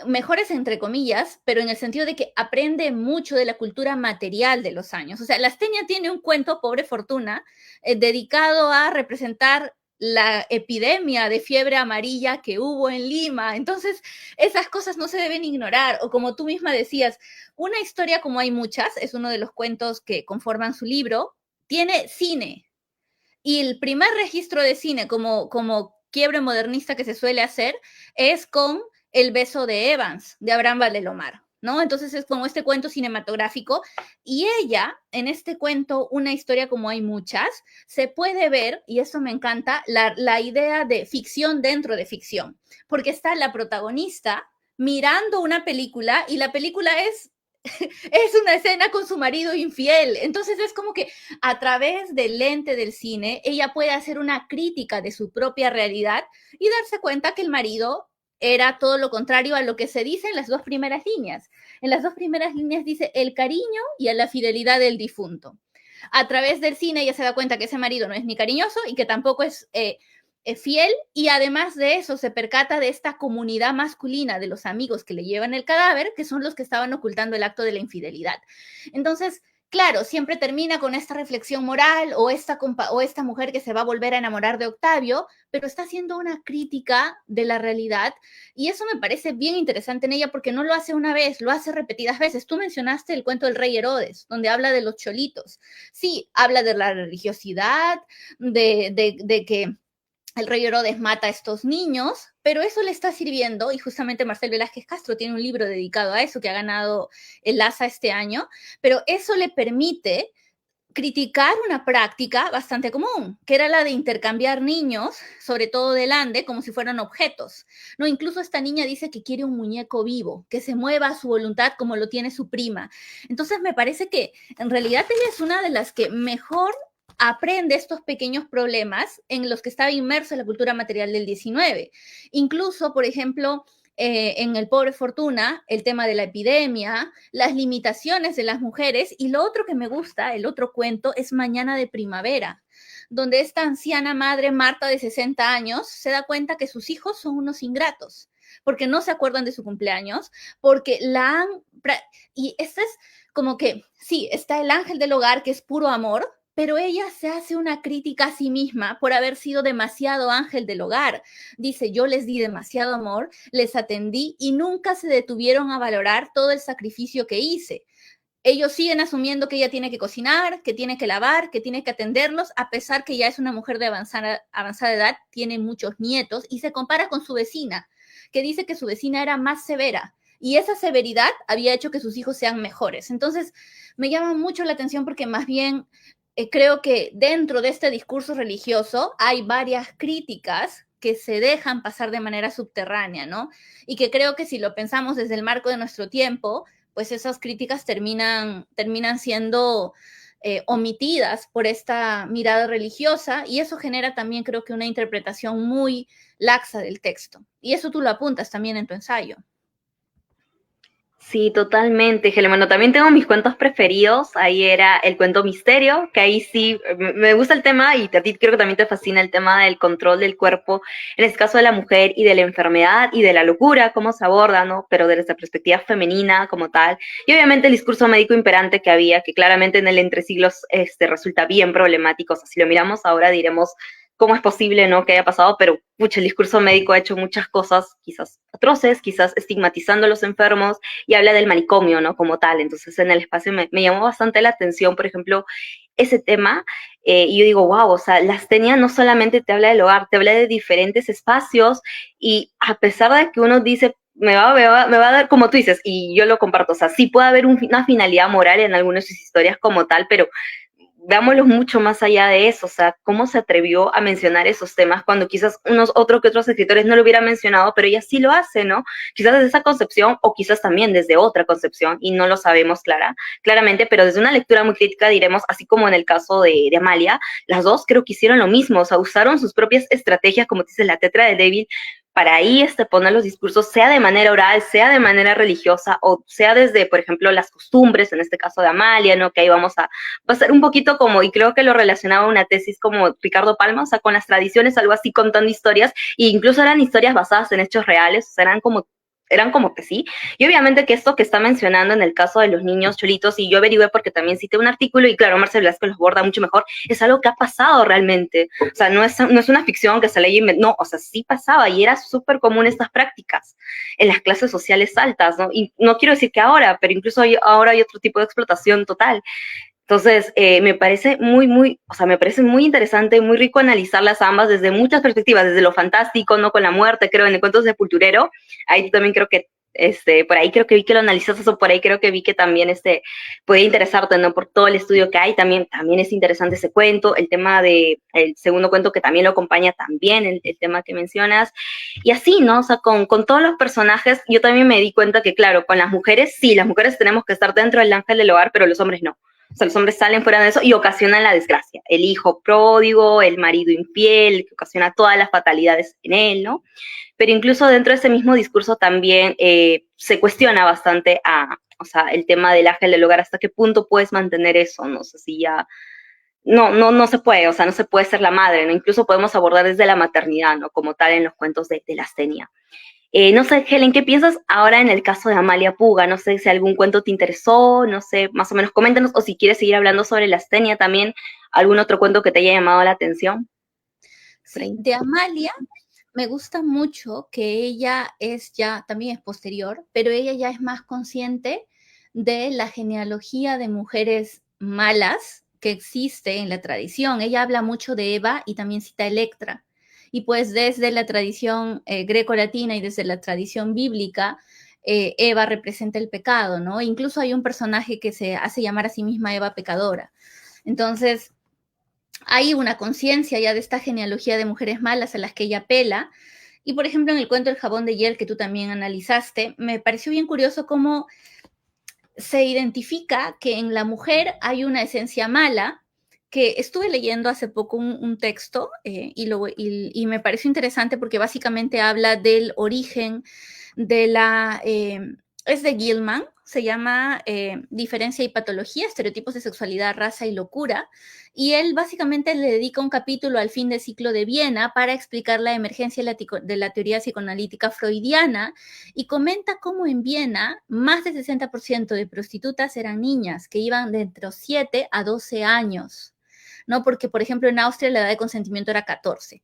mejores entre comillas, pero en el sentido de que aprende mucho de la cultura material de los años. O sea, Lastenia tiene un cuento, Pobre Fortuna, dedicado a representar la epidemia de fiebre amarilla que hubo en Lima. Entonces, esas cosas no se deben ignorar. O como tú misma decías, una historia como hay muchas, es uno de los cuentos que conforman su libro, tiene cine. Y el primer registro de cine como quiebre modernista que se suele hacer es con El beso de Evans, de Abraham Valdelomar, ¿no? Entonces es como este cuento cinematográfico, y ella, en este cuento, Una historia como hay muchas, se puede ver, y eso me encanta, la idea de ficción dentro de ficción, porque está la protagonista mirando una película, y la película es una escena con su marido infiel. Entonces es como que a través del lente del cine, ella puede hacer una crítica de su propia realidad y darse cuenta que el marido era todo lo contrario a lo que se dice en las 2 primeras líneas. En las 2 primeras líneas dice el cariño y a la fidelidad del difunto. A través del cine ella se da cuenta que ese marido no es ni cariñoso y que tampoco es fiel, y además de eso se percata de esta comunidad masculina de los amigos que le llevan el cadáver, que son los que estaban ocultando el acto de la infidelidad. Entonces, claro, siempre termina con esta reflexión moral o esta mujer que se va a volver a enamorar de Octavio, pero está haciendo una crítica de la realidad y eso me parece bien interesante en ella porque no lo hace una vez, lo hace repetidas veces. Tú mencionaste el cuento del rey Herodes, donde habla de los cholitos. Sí, habla de la religiosidad, de que el rey Herodes mata a estos niños, pero eso le está sirviendo, y justamente Marcel Velázquez Castro tiene un libro dedicado a eso, que ha ganado el ASA este año, pero eso le permite criticar una práctica bastante común, que era la de intercambiar niños, sobre todo del Ande, como si fueran objetos. No, incluso esta niña dice que quiere un muñeco vivo, que se mueva a su voluntad como lo tiene su prima. Entonces me parece que en realidad ella es una de las que mejor aprende estos pequeños problemas en los que estaba inmersa la cultura material del 19. Incluso, por ejemplo, en El Pobre Fortuna, el tema de la epidemia, las limitaciones de las mujeres, y lo otro que me gusta, el otro cuento, es Mañana de Primavera, donde esta anciana madre, Marta, de 60 años, se da cuenta que sus hijos son unos ingratos, porque no se acuerdan de su cumpleaños, porque la han... Y este es como que, sí, está el ángel del hogar, que es puro amor, pero ella se hace una crítica a sí misma por haber sido demasiado ángel del hogar. Dice, yo les di demasiado amor, les atendí y nunca se detuvieron a valorar todo el sacrificio que hice. Ellos siguen asumiendo que ella tiene que cocinar, que tiene que lavar, que tiene que atenderlos, a pesar que ya es una mujer de avanzada edad, tiene muchos nietos y se compara con su vecina, que dice que su vecina era más severa. Y esa severidad había hecho que sus hijos sean mejores. Entonces, me llama mucho la atención porque más bien creo que dentro de este discurso religioso hay varias críticas que se dejan pasar de manera subterránea, ¿no? Y que creo que si lo pensamos desde el marco de nuestro tiempo, pues esas críticas terminan siendo omitidas por esta mirada religiosa y eso genera también creo que una interpretación muy laxa del texto. Y eso tú lo apuntas también en tu ensayo. Sí, totalmente, Helen. Bueno, también tengo mis cuentos preferidos. Ahí era el cuento misterio, que ahí sí me gusta el tema y a ti creo que también te fascina el tema del control del cuerpo, en este caso de la mujer y de la enfermedad y de la locura, cómo se aborda, ¿no? Pero desde la perspectiva femenina como tal. Y obviamente el discurso médico imperante que había, que claramente en el entresiglos resulta bien problemático. O sea, si lo miramos ahora diremos cómo es posible, ¿no? Que haya pasado, pero pucha, el discurso médico ha hecho muchas cosas, quizás atroces, quizás estigmatizando a los enfermos, y habla del manicomio, ¿no? Como tal. Entonces, en el espacio me llamó bastante la atención, por ejemplo, ese tema, y yo digo, wow, o sea, la astenia no solamente te habla del hogar, te habla de diferentes espacios, y a pesar de que uno dice, me va a dar, como tú dices, y yo lo comparto, o sea, sí puede haber una finalidad moral en algunas de sus historias como tal, pero veámoslo mucho más allá de eso, o sea, cómo se atrevió a mencionar esos temas cuando quizás unos otros que otros escritores no lo hubieran mencionado, pero ella sí lo hace, ¿no? Quizás desde esa concepción o quizás también desde otra concepción y no lo sabemos claramente, pero desde una lectura muy crítica diremos, así como en el caso de Amalia, las dos creo que hicieron lo mismo, o sea, usaron sus propias estrategias, como dice la tetra de David, para ahí poner los discursos, sea de manera oral, sea de manera religiosa, o sea desde, por ejemplo, las costumbres, en este caso de Amalia, ¿no? Que ahí va a ser un poquito como, y creo que lo relacionaba una tesis como Ricardo Palma, o sea, con las tradiciones, algo así, contando historias, e incluso eran historias basadas en hechos reales, o sea, eran como que sí. Y obviamente que esto que está mencionando en el caso de los niños cholitos, y yo averigüé porque también cité un artículo, y claro, Marcel Blasco los borda mucho mejor, es algo que ha pasado realmente. O sea, no es una ficción que se le no, o sea, sí pasaba y era súper común estas prácticas en las clases sociales altas, ¿no? Y no quiero decir que ahora, pero incluso ahora hay otro tipo de explotación total. Entonces, me parece o sea, me parece muy interesante, muy rico analizarlas ambas desde muchas perspectivas, desde lo fantástico, ¿no? Con la muerte, creo, en el cuento de Sepulturero. Ahí también creo que, por ahí creo que vi que lo analizas eso, por ahí creo que vi que también, puede interesarte, ¿no? Por todo el estudio que hay, también es interesante ese cuento, el tema el segundo cuento que también lo acompaña también, el tema que mencionas, y así, ¿no? O sea, con todos los personajes, yo también me di cuenta que, claro, con las mujeres, sí, las mujeres tenemos que estar dentro del ángel del hogar, pero los hombres no. O sea, los hombres salen fuera de eso y ocasionan la desgracia. El hijo pródigo, el marido infiel, que ocasiona todas las fatalidades en él, ¿no? Pero incluso dentro de ese mismo discurso también se cuestiona bastante o sea, el tema del ángel del hogar, hasta qué punto puedes mantener eso, no sé si ya no se puede, o sea, no se puede ser la madre, ¿no? Incluso podemos abordar desde la maternidad, ¿no? Como tal en los cuentos de la astenia. No sé, Helen, ¿qué piensas ahora en el caso de Amalia Puga? No sé si algún cuento te interesó, no sé, más o menos coméntanos, o si quieres seguir hablando sobre la astenia también, algún otro cuento que te haya llamado la atención. Por Sí, ahí. de Amalia me gusta mucho que ella es ya, también es posterior, pero ella ya es más consciente de la genealogía de mujeres malas que existe en la tradición. Ella habla mucho de Eva y también cita a Electra. Y pues desde la tradición greco-latina y desde la tradición bíblica, Eva representa el pecado, ¿no? Incluso hay un personaje que se hace llamar a sí misma Eva pecadora. Entonces, hay una conciencia ya de esta genealogía de mujeres malas a las que ella apela. Y por ejemplo, en el cuento El jabón de Hiel, que tú también analizaste, me pareció bien curioso cómo se identifica que en la mujer hay una esencia mala, que estuve leyendo hace poco un texto y me pareció interesante porque básicamente habla del origen de la... es de Gilman, se llama Diferencia y Patología, Estereotipos de Sexualidad, Raza y Locura, y él básicamente le dedica un capítulo al fin del ciclo de Viena para explicar la emergencia de la teoría psicoanalítica freudiana y comenta cómo en Viena más del 60% de prostitutas eran niñas que iban de entre 7 a 12 años, ¿no? Porque, por ejemplo, en Austria la edad de consentimiento era 14.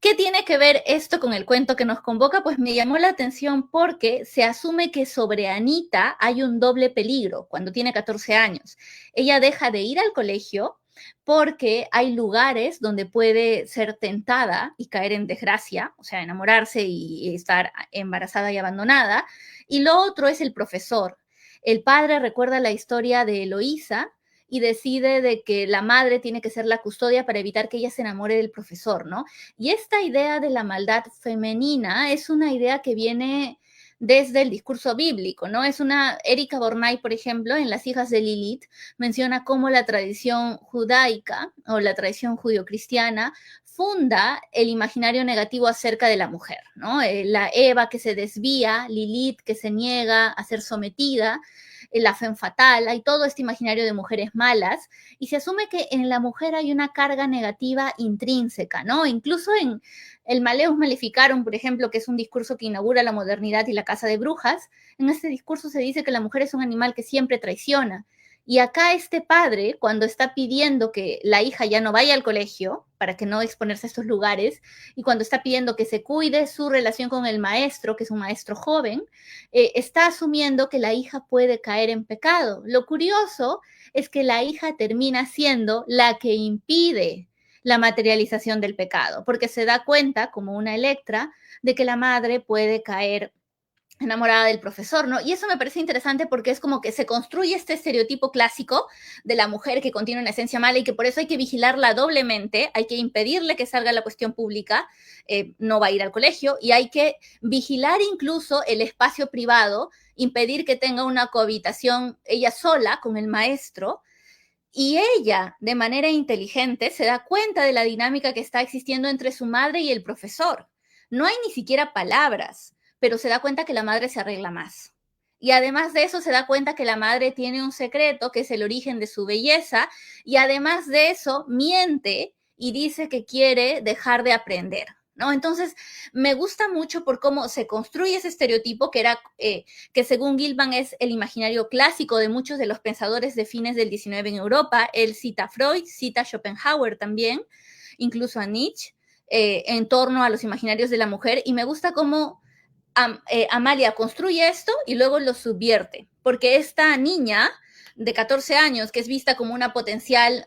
¿Qué tiene que ver esto con el cuento que nos convoca? Pues me llamó la atención porque se asume que sobre Anita hay un doble peligro cuando tiene 14 años. Ella deja de ir al colegio porque hay lugares donde puede ser tentada y caer en desgracia, o sea, enamorarse y estar embarazada y abandonada. Y lo otro es el profesor. El padre recuerda la historia de Eloísa y decide de que la madre tiene que ser la custodia para evitar que ella se enamore del profesor, ¿no? Y esta idea de la maldad femenina es una idea que viene desde el discurso bíblico, ¿no? Es una, Erika Bornay, por ejemplo, en Las hijas de Lilith, menciona cómo la tradición judaica o la tradición judio-cristiana funda el imaginario negativo acerca de la mujer, ¿no? La Eva que se desvía, Lilith que se niega a ser sometida, la femme fatal, hay todo este imaginario de mujeres malas, y se asume que en la mujer hay una carga negativa intrínseca, ¿no? Incluso en el Maleus Maleficarum, por ejemplo, que es un discurso que inaugura la modernidad y la casa de brujas, en este discurso se dice que la mujer es un animal que siempre traiciona. Y acá este padre, cuando está pidiendo que la hija ya no vaya al colegio, para que no exponerse a estos lugares, y cuando está pidiendo que se cuide su relación con el maestro, que es un maestro joven, está asumiendo que la hija puede caer en pecado. Lo curioso es que la hija termina siendo la que impide la materialización del pecado, porque se da cuenta, como una Electra, de que la madre puede caer enamorada del profesor, ¿no? Y eso me parece interesante porque es como que se construye este estereotipo clásico de la mujer que contiene una esencia mala y que por eso hay que vigilarla doblemente, hay que impedirle que salga a la cuestión pública, no va a ir al colegio, y hay que vigilar incluso el espacio privado, impedir que tenga una cohabitación ella sola con el maestro, y ella, de manera inteligente, se da cuenta de la dinámica que está existiendo entre su madre y el profesor. No hay ni siquiera palabras, pero se da cuenta que la madre se arregla más. Y además de eso se da cuenta que la madre tiene un secreto que es el origen de su belleza y además de eso miente y dice que quiere dejar de aprender, ¿no? Entonces, me gusta mucho por cómo se construye ese estereotipo que según Gilman es el imaginario clásico de muchos de los pensadores de fines del XIX en Europa. Él cita a Freud, cita a Schopenhauer también, incluso a Nietzsche, en torno a los imaginarios de la mujer. Y me gusta cómo Amalia construye esto y luego lo subvierte, porque esta niña de 14 años, que es vista como una potencial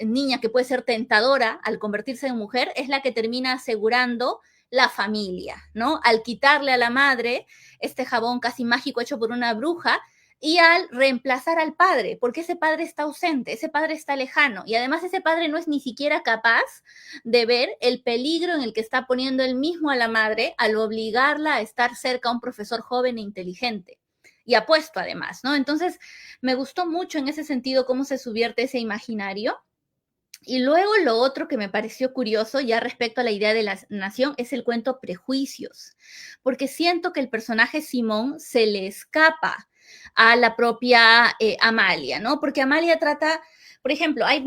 niña que puede ser tentadora al convertirse en mujer, es la que termina asegurando la familia, ¿no? Al quitarle a la madre este jabón casi mágico hecho por una bruja y al reemplazar al padre, porque ese padre está ausente, ese padre está lejano y además ese padre no es ni siquiera capaz de ver el peligro en el que está poniendo él mismo a la madre al obligarla a estar cerca a un profesor joven e inteligente y apuesto además, ¿no? Entonces, me gustó mucho en ese sentido cómo se subvierte ese imaginario. Y luego lo otro que me pareció curioso ya respecto a la idea de la nación es el cuento Prejuicios, porque siento que el personaje Simón se le escapa a la propia Amalia, ¿no? Porque Amalia trata, por ejemplo, hay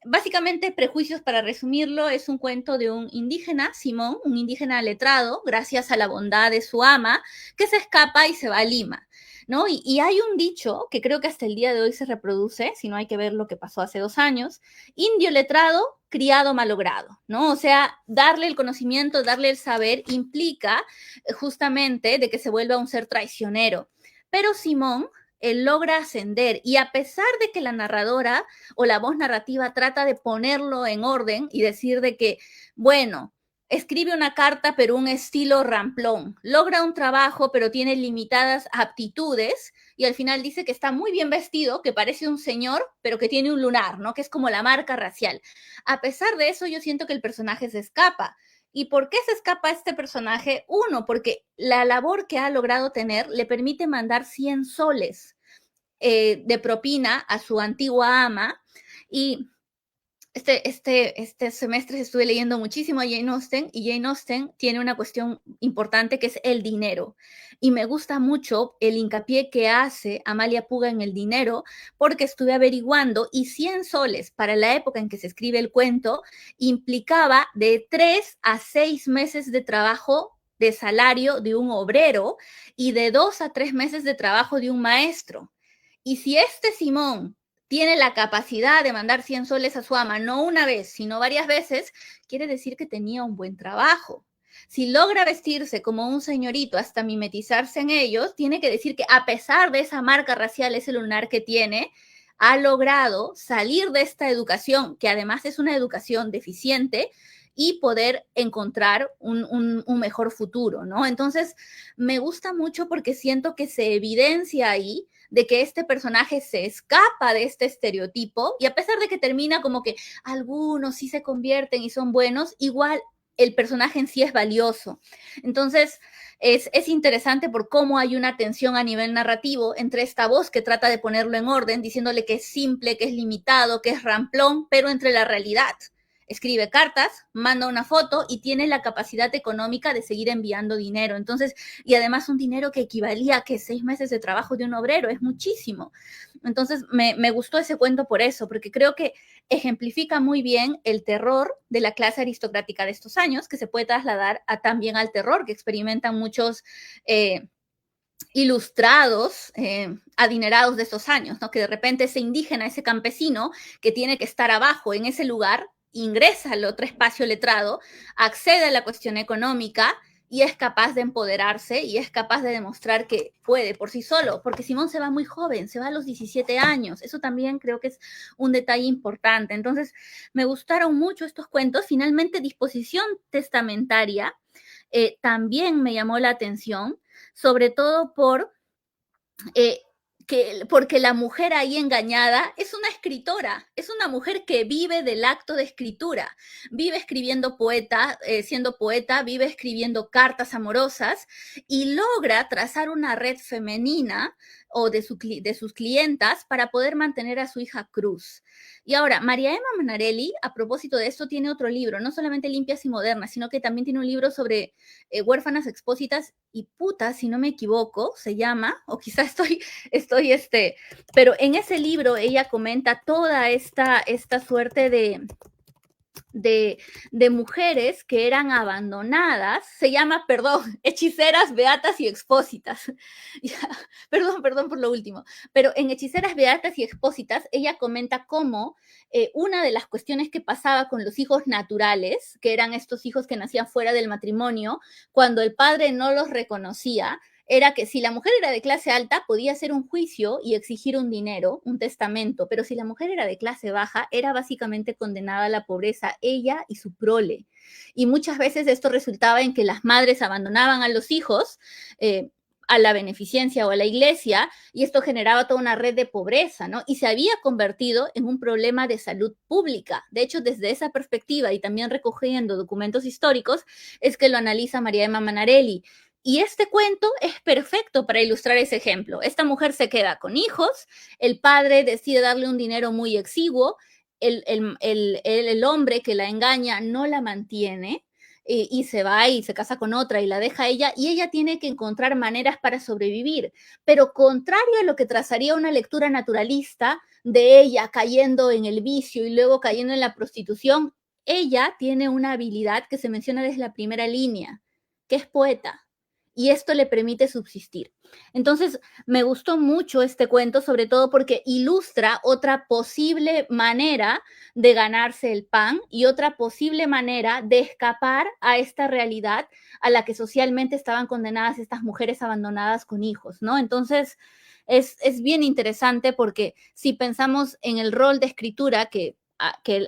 básicamente, Prejuicios, para resumirlo, es un cuento de un indígena, Simón, un indígena letrado, gracias a la bondad de su ama, que se escapa y se va a Lima, ¿no? Y hay un dicho que creo que hasta el día de hoy se reproduce, si no hay que ver lo que pasó hace 2 años: indio letrado, criado malogrado, ¿no? O sea, darle el conocimiento, darle el saber, implica justamente de que se vuelva un ser traicionero. Pero Simón, él logra ascender, y a pesar de que la narradora o la voz narrativa trata de ponerlo en orden y decir de que, bueno, escribe una carta pero un estilo ramplón, logra un trabajo pero tiene limitadas aptitudes, y al final dice que está muy bien vestido, que parece un señor, pero que tiene un lunar, ¿no? Que es como la marca racial. A pesar de eso, yo siento que el personaje se escapa. ¿Y por qué se escapa este personaje? Uno, porque la labor que ha logrado tener le permite mandar 100 soles de propina a su antigua ama, y este semestre estuve leyendo muchísimo a Jane Austen, y Jane Austen tiene una cuestión importante que es el dinero. Y me gusta mucho el hincapié que hace Amalia Puga en el dinero, porque estuve averiguando y 100 soles para la época en que se escribe el cuento implicaba de 3 a 6 meses de trabajo de salario de un obrero y de 2 a 3 meses de trabajo de un maestro. Y si este Simón tiene la capacidad de mandar 100 soles a su ama, no una vez, sino varias veces, quiere decir que tenía un buen trabajo. Si logra vestirse como un señorito hasta mimetizarse en ellos, tiene que decir que a pesar de esa marca racial, ese lunar que tiene, ha logrado salir de esta educación, que además es una educación deficiente, y poder encontrar un mejor futuro, ¿no? Entonces, me gusta mucho porque siento que se evidencia ahí de que este personaje se escapa de este estereotipo, y a pesar de que termina como que algunos sí se convierten y son buenos, igual el personaje en sí es valioso. Entonces, es interesante por cómo hay una tensión a nivel narrativo entre esta voz que trata de ponerlo en orden, diciéndole que es simple, que es limitado, que es ramplón, pero entre la realidad. Escribe cartas, manda una foto y tiene la capacidad económica de seguir enviando dinero. Entonces, y además un dinero que equivalía a que 6 meses de trabajo de un obrero, es muchísimo. Entonces, me gustó ese cuento por eso, porque creo que ejemplifica muy bien el terror de la clase aristocrática de estos años, que se puede trasladar también al terror que experimentan muchos ilustrados, adinerados de estos años, ¿no? Que de repente ese indígena, ese campesino que tiene que estar abajo en ese lugar, ingresa al otro espacio letrado, accede a la cuestión económica y es capaz de empoderarse y es capaz de demostrar que puede por sí solo, porque Simón se va muy joven, se va a los 17 años, eso también creo que es un detalle importante. Entonces, me gustaron mucho estos cuentos. Finalmente, Disposición Testamentaria también me llamó la atención, sobre todo eh, porque la mujer ahí engañada es una escritora, es una mujer que vive del acto de escritura, vive escribiendo poeta, siendo poeta, vive escribiendo cartas amorosas, y logra trazar una red femenina o de sus clientas para poder mantener a su hija Cruz. Y ahora, María Emma Manarelli, a propósito de esto, tiene otro libro, no solamente Limpias y Modernas, sino que también tiene un libro sobre huérfanas expósitas y putas, si no me equivoco, se llama, o quizá pero en ese libro ella comenta toda esta suerte de mujeres que eran abandonadas, se llama, perdón, Hechiceras, Beatas y Expósitas. Perdón por lo último, pero en Hechiceras, Beatas y Expósitas, ella comenta cómo una de las cuestiones que pasaba con los hijos naturales, que eran estos hijos que nacían fuera del matrimonio, cuando el padre no los reconocía, era que si la mujer era de clase alta, podía hacer un juicio y exigir un dinero, un testamento, pero si la mujer era de clase baja, era básicamente condenada a la pobreza, ella y su prole. Y muchas veces esto resultaba en que las madres abandonaban a los hijos a la beneficencia o a la iglesia, y esto generaba toda una red de pobreza, ¿no? Y se había convertido en un problema de salud pública. De hecho, desde esa perspectiva, y también recogiendo documentos históricos, es que lo analiza María Emma Manarelli. Y este cuento es perfecto para ilustrar ese ejemplo. Esta mujer se queda con hijos, el padre decide darle un dinero muy exiguo, el hombre que la engaña no la mantiene, y se va y se casa con otra y la deja a ella, y ella tiene que encontrar maneras para sobrevivir. Pero contrario a lo que trazaría una lectura naturalista de ella cayendo en el vicio y luego cayendo en la prostitución, ella tiene una habilidad que se menciona desde la primera línea, que es poeta, y esto le permite subsistir. Entonces, me gustó mucho este cuento, sobre todo porque ilustra otra posible manera de ganarse el pan y otra posible manera de escapar a esta realidad a la que socialmente estaban condenadas estas mujeres abandonadas con hijos, ¿no? Entonces, es bien interesante porque si pensamos en el rol de escritura que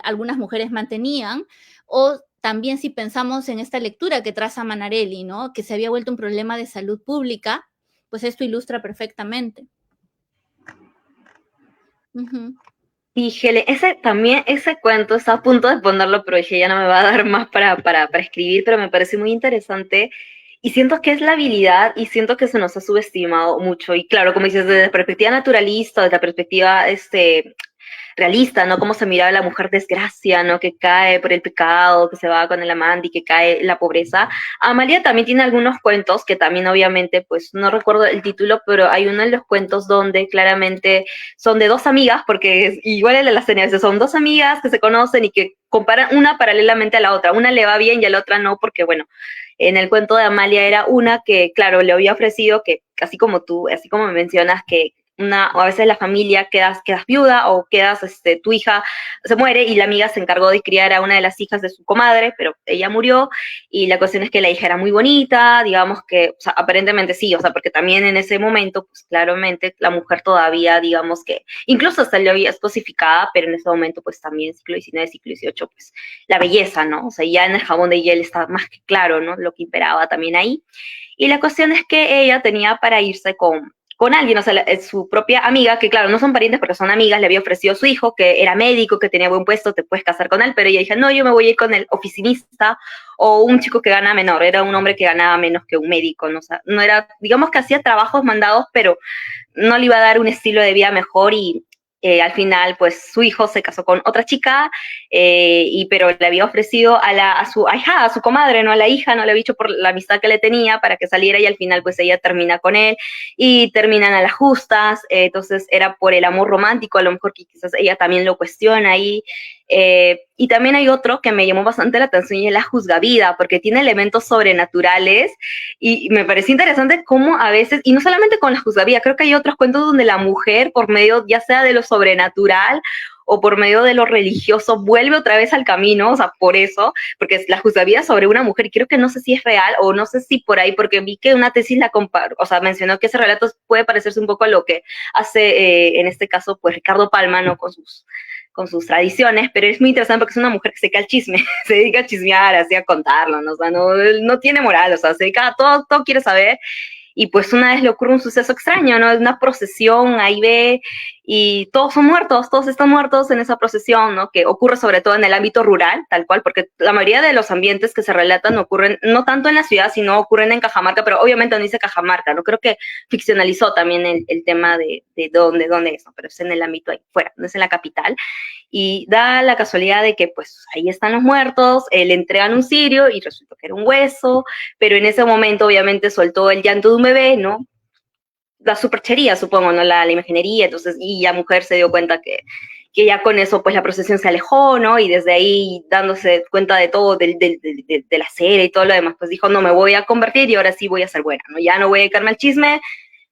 algunas mujeres mantenían, o también si pensamos en esta lectura que traza Manarelli, ¿no? Que se había vuelto un problema de salud pública, pues esto ilustra perfectamente. Uh-huh. Díjele, ese cuento está a punto de ponerlo, pero dije, ya no me va a dar más para escribir, pero me parece muy interesante y siento que es la habilidad y siento que se nos ha subestimado mucho. Y claro, como dices, desde la perspectiva naturalista, desde la perspectiva realista, ¿no? Cómo se miraba la mujer desgracia, ¿no? Que cae por el pecado, que se va con el amante y que cae la pobreza. Amalia también tiene algunos cuentos que también obviamente, pues no recuerdo el título, pero hay uno de los cuentos donde claramente son de dos amigas, porque es igual en la escena, son dos amigas que se conocen y que comparan una paralelamente a la otra. Una le va bien y a la otra no, porque bueno, en el cuento de Amalia era una que, claro, le había ofrecido que, así como tú, así como me mencionas, que o a veces la familia quedas viuda o tu hija se muere y la amiga se encargó de criar a una de las hijas de su comadre, pero ella murió y la cuestión es que la hija era muy bonita, digamos que, o sea, aparentemente sí, o sea, porque también en ese momento, pues claramente la mujer todavía, digamos que, incluso hasta le había especificada, pero en ese momento, pues también siglo XIX, siglo XVIII, pues la belleza, ¿no? O sea, ya en el jabón de hiel está más que claro, ¿no? Lo que imperaba también ahí. Y la cuestión es que ella tenía para irse con alguien, o sea, su propia amiga, que claro, no son parientes porque son amigas, le había ofrecido a su hijo, que era médico, que tenía buen puesto, te puedes casar con él, pero ella dijo, no, yo me voy a ir con el oficinista o un chico que gana menor, era un hombre que ganaba menos que un médico, ¿no? O sea, no era, digamos que hacía trabajos mandados, pero no le iba a dar un estilo de vida mejor y al final, pues su hijo se casó con otra chica, pero le había ofrecido a su hija, a su comadre, no a la hija, no le había dicho por la amistad que le tenía para que saliera y al final, pues ella termina con él y terminan a las justas. Entonces era por el amor romántico, a lo mejor que quizás ella también lo cuestiona ahí. Y también hay otro que me llamó bastante la atención y es La Juzgavida, porque tiene elementos sobrenaturales y me parece interesante cómo a veces, y no solamente con La Juzgavida, creo que hay otros cuentos donde la mujer, por medio ya sea de lo sobrenatural o por medio de lo religioso, vuelve otra vez al camino, o sea, por eso, porque es La Juzgavida sobre una mujer, y creo que no sé si es real o no sé si por ahí, porque vi que una tesis la comparó, o sea, mencionó que ese relato puede parecerse un poco a lo que hace, en este caso, pues Ricardo Palma, ¿no? Con sus tradiciones, pero es muy interesante porque es una mujer que se dedica al chisme, se dedica a chismear, así a contarlo, ¿no? O sea, no tiene moral, o sea, se dedica a todo quiere saber, y pues una vez le ocurre un suceso extraño, ¿no? Es una procesión, ahí ve, y todos son muertos, todos están muertos en esa procesión, ¿no? Que ocurre sobre todo en el ámbito rural, tal cual, porque la mayoría de los ambientes que se relatan ocurren no tanto en la ciudad, sino ocurren en Cajamarca, pero obviamente no dice Cajamarca, ¿no? Creo que ficcionalizó también el tema de dónde es, ¿no? Pero es en el ámbito ahí fuera, no es en la capital. Y da la casualidad de que pues ahí están los muertos, le entregan un cirio y resultó que era un hueso, pero en ese momento obviamente soltó el llanto de un bebé, ¿no? La superchería, supongo, ¿no? La imaginería, entonces, y la mujer se dio cuenta que ya con eso pues la procesión se alejó, ¿no? Y desde ahí dándose cuenta de todo, de la serie y todo lo demás, pues dijo, no, me voy a convertir y ahora sí voy a ser buena, ¿no? Ya no voy a dedicarme al chisme,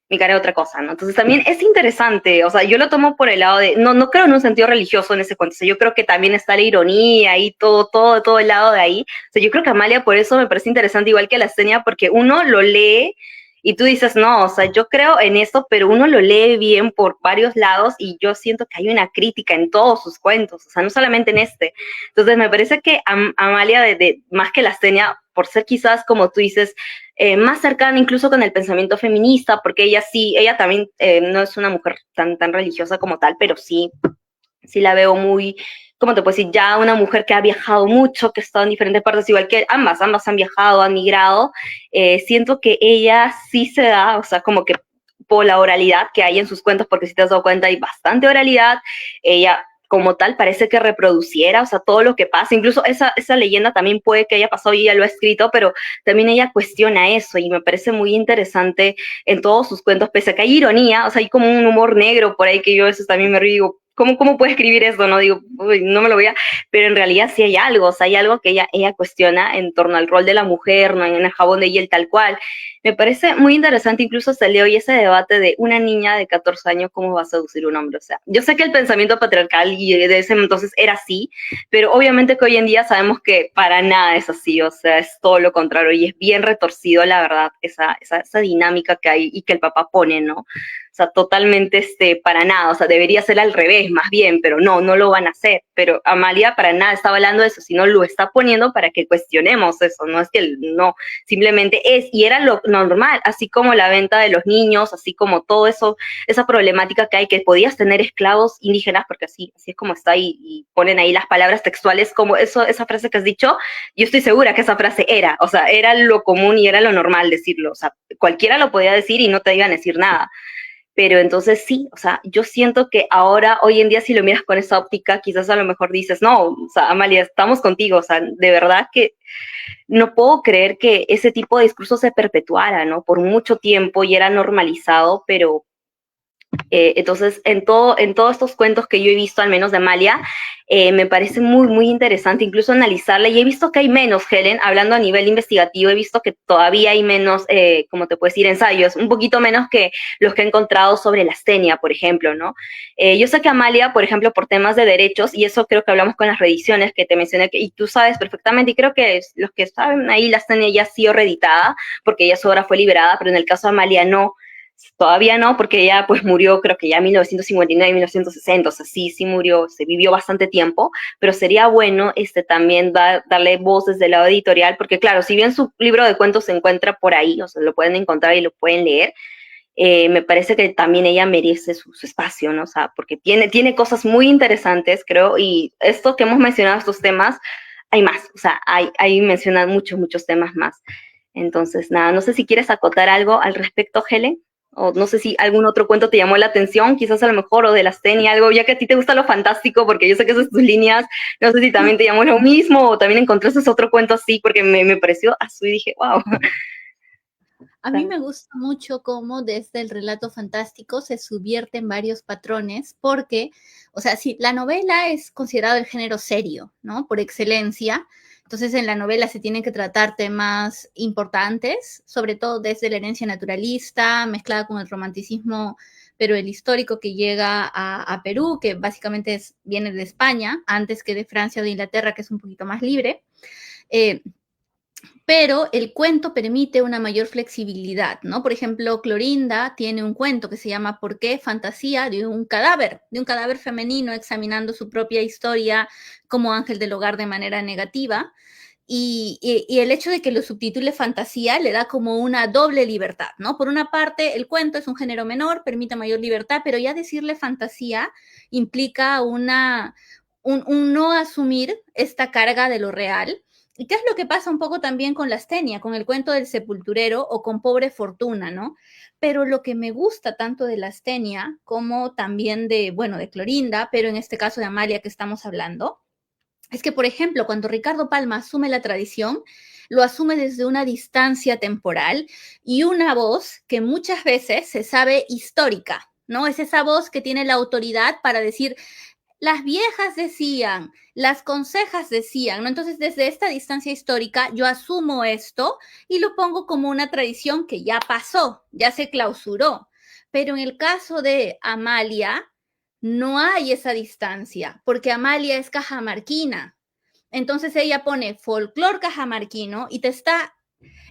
me cara otra cosa, ¿no? Entonces también es interesante, o sea, yo lo tomo por el lado de, no creo en un sentido religioso en ese cuento, o sea, yo creo que también está la ironía y todo el lado de ahí, o sea, yo creo que Amalia por eso me parece interesante, igual que la Senia, porque uno lo lee y tú dices, no, o sea, yo creo en esto, pero uno lo lee bien por varios lados y yo siento que hay una crítica en todos sus cuentos, o sea, no solamente en este. Entonces me parece que Amalia, más que la Senia, por ser quizás, como tú dices, más cercana incluso con el pensamiento feminista, porque ella también no es una mujer tan religiosa como tal, pero sí la veo muy, ¿cómo te puedo decir? Ya una mujer que ha viajado mucho, que ha estado en diferentes partes, igual que ambas han viajado, han migrado, siento que ella sí se da, o sea, como que por la oralidad que hay en sus cuentos, porque si te has dado cuenta hay bastante oralidad, ella como tal parece que reproduciera, o sea, todo lo que pasa, incluso esa leyenda también puede que haya pasado y ella lo ha escrito, pero también ella cuestiona eso y me parece muy interesante en todos sus cuentos, pese a que hay ironía, o sea, hay como un humor negro por ahí que yo a veces también me río y digo, ¿cómo puede escribir eso? No digo, uy, no me lo voy a, pero en realidad sí hay algo, o sea, hay algo que ella cuestiona en torno al rol de la mujer, ¿no? En el jabón de hiel tal cual. Me parece muy interesante, incluso salió hoy ese debate de una niña de 14 años, ¿cómo va a seducir a un hombre? O sea, yo sé que el pensamiento patriarcal y de ese entonces era así, pero obviamente que hoy en día sabemos que para nada es así, o sea, es todo lo contrario y es bien retorcido, la verdad, esa dinámica que hay y que el papá pone, ¿no? O sea, totalmente para nada, o sea, debería ser al revés, más bien, pero no lo van a hacer. Pero Amalia para nada está hablando de eso, sino lo está poniendo para que cuestionemos eso, no es que no, simplemente es, y era lo normal, así como la venta de los niños, así como todo eso, esa problemática que hay, que podías tener esclavos indígenas, porque así es como está ahí, y ponen ahí las palabras textuales, como esa frase que has dicho, yo estoy segura que esa frase era, o sea, era lo común y era lo normal decirlo, o sea, cualquiera lo podía decir y no te iban a decir nada. Pero entonces sí, o sea, yo siento que ahora, hoy en día, si lo miras con esa óptica, quizás a lo mejor dices, no, o sea, Amalia, estamos contigo, o sea, de verdad que no puedo creer que ese tipo de discurso se perpetuara, ¿no? Por mucho tiempo y era normalizado, pero entonces, en todos estos cuentos que yo he visto, al menos de Amalia, me parece muy interesante incluso analizarla. Y he visto que hay menos, Helen, hablando a nivel investigativo, he visto que todavía hay menos, como te puedes decir, ensayos, un poquito menos que los que he encontrado sobre la astenia, por ejemplo, ¿no? Yo sé que Amalia, por ejemplo, por temas de derechos, y eso creo que hablamos con las reediciones que te mencioné, y tú sabes perfectamente, y creo que los que saben ahí, la astenia ya ha sido reeditada, porque ya su obra fue liberada, pero en el caso de Amalia no. Todavía no, porque ella pues murió creo que ya en 1959, 1960, o sea, sí murió, se vivió bastante tiempo, pero sería bueno también darle voz desde el lado editorial, porque claro, si bien su libro de cuentos se encuentra por ahí, o sea, lo pueden encontrar y lo pueden leer, me parece que también ella merece su espacio, ¿no? O sea, porque tiene cosas muy interesantes, creo, y esto que hemos mencionado, estos temas, hay más, o sea, hay mencionado muchos temas más. Entonces, nada, no sé si quieres acotar algo al respecto, Helen. O no sé si algún otro cuento te llamó la atención, quizás a lo mejor, o de la Astenia, algo, ya que a ti te gusta lo fantástico, porque yo sé que esas tus líneas, no sé si también te llamó lo mismo, o también encontraste otro cuento así, porque me pareció así y dije, wow. A mí me gusta mucho cómo desde el relato fantástico se subvierten varios patrones, porque, o sea, si la novela es considerado el género serio, ¿no? Por excelencia, entonces en la novela se tienen que tratar temas importantes, sobre todo desde la herencia naturalista, mezclada con el romanticismo, pero el histórico que llega a Perú, que básicamente viene de España, antes que de Francia o de Inglaterra, que es un poquito más libre. Pero el cuento permite una mayor flexibilidad, ¿no? Por ejemplo, Clorinda tiene un cuento que se llama ¿Por qué? Fantasía de un cadáver femenino examinando su propia historia como ángel del hogar de manera negativa. Y el hecho de que lo subtitule fantasía le da como una doble libertad, ¿no? Por una parte, el cuento es un género menor, permite mayor libertad, pero ya decirle fantasía implica un no asumir esta carga de lo real. ¿Y qué es lo que pasa un poco también con la astenia, con el cuento del sepulturero o con Pobre Fortuna, ¿no? Pero lo que me gusta tanto de la astenia como también de, bueno, de Clorinda, pero en este caso de Amalia que estamos hablando, es que, por ejemplo, cuando Ricardo Palma asume la tradición, lo asume desde una distancia temporal y una voz que muchas veces se sabe histórica, ¿no? Es esa voz que tiene la autoridad para decir, las viejas decían, las consejas decían, ¿no? Entonces, desde esta distancia histórica, yo asumo esto y lo pongo como una tradición que ya pasó, ya se clausuró. Pero en el caso de Amalia, no hay esa distancia, porque Amalia es cajamarquina. Entonces ella pone folclor cajamarquino y te está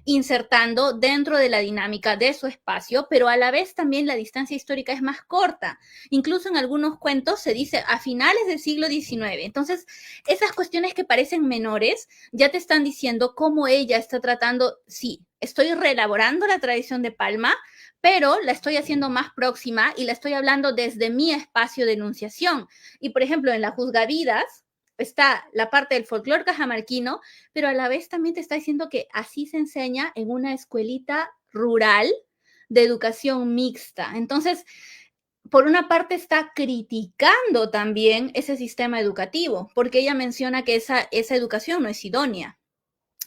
insertando dentro de la dinámica de su espacio, pero a la vez también la distancia histórica es más corta. Incluso en algunos cuentos se dice a finales del siglo XIX. Entonces, esas cuestiones que parecen menores ya te están diciendo cómo ella está tratando, sí, estoy reelaborando la tradición de Palma, pero la estoy haciendo más próxima y la estoy hablando desde mi espacio de enunciación. Y, por ejemplo, en La Juzgavidas, está la parte del folclore cajamarquino, pero a la vez también te está diciendo que así se enseña en una escuelita rural de educación mixta. Entonces, por una parte está criticando también ese sistema educativo, porque ella menciona que esa educación no es idónea,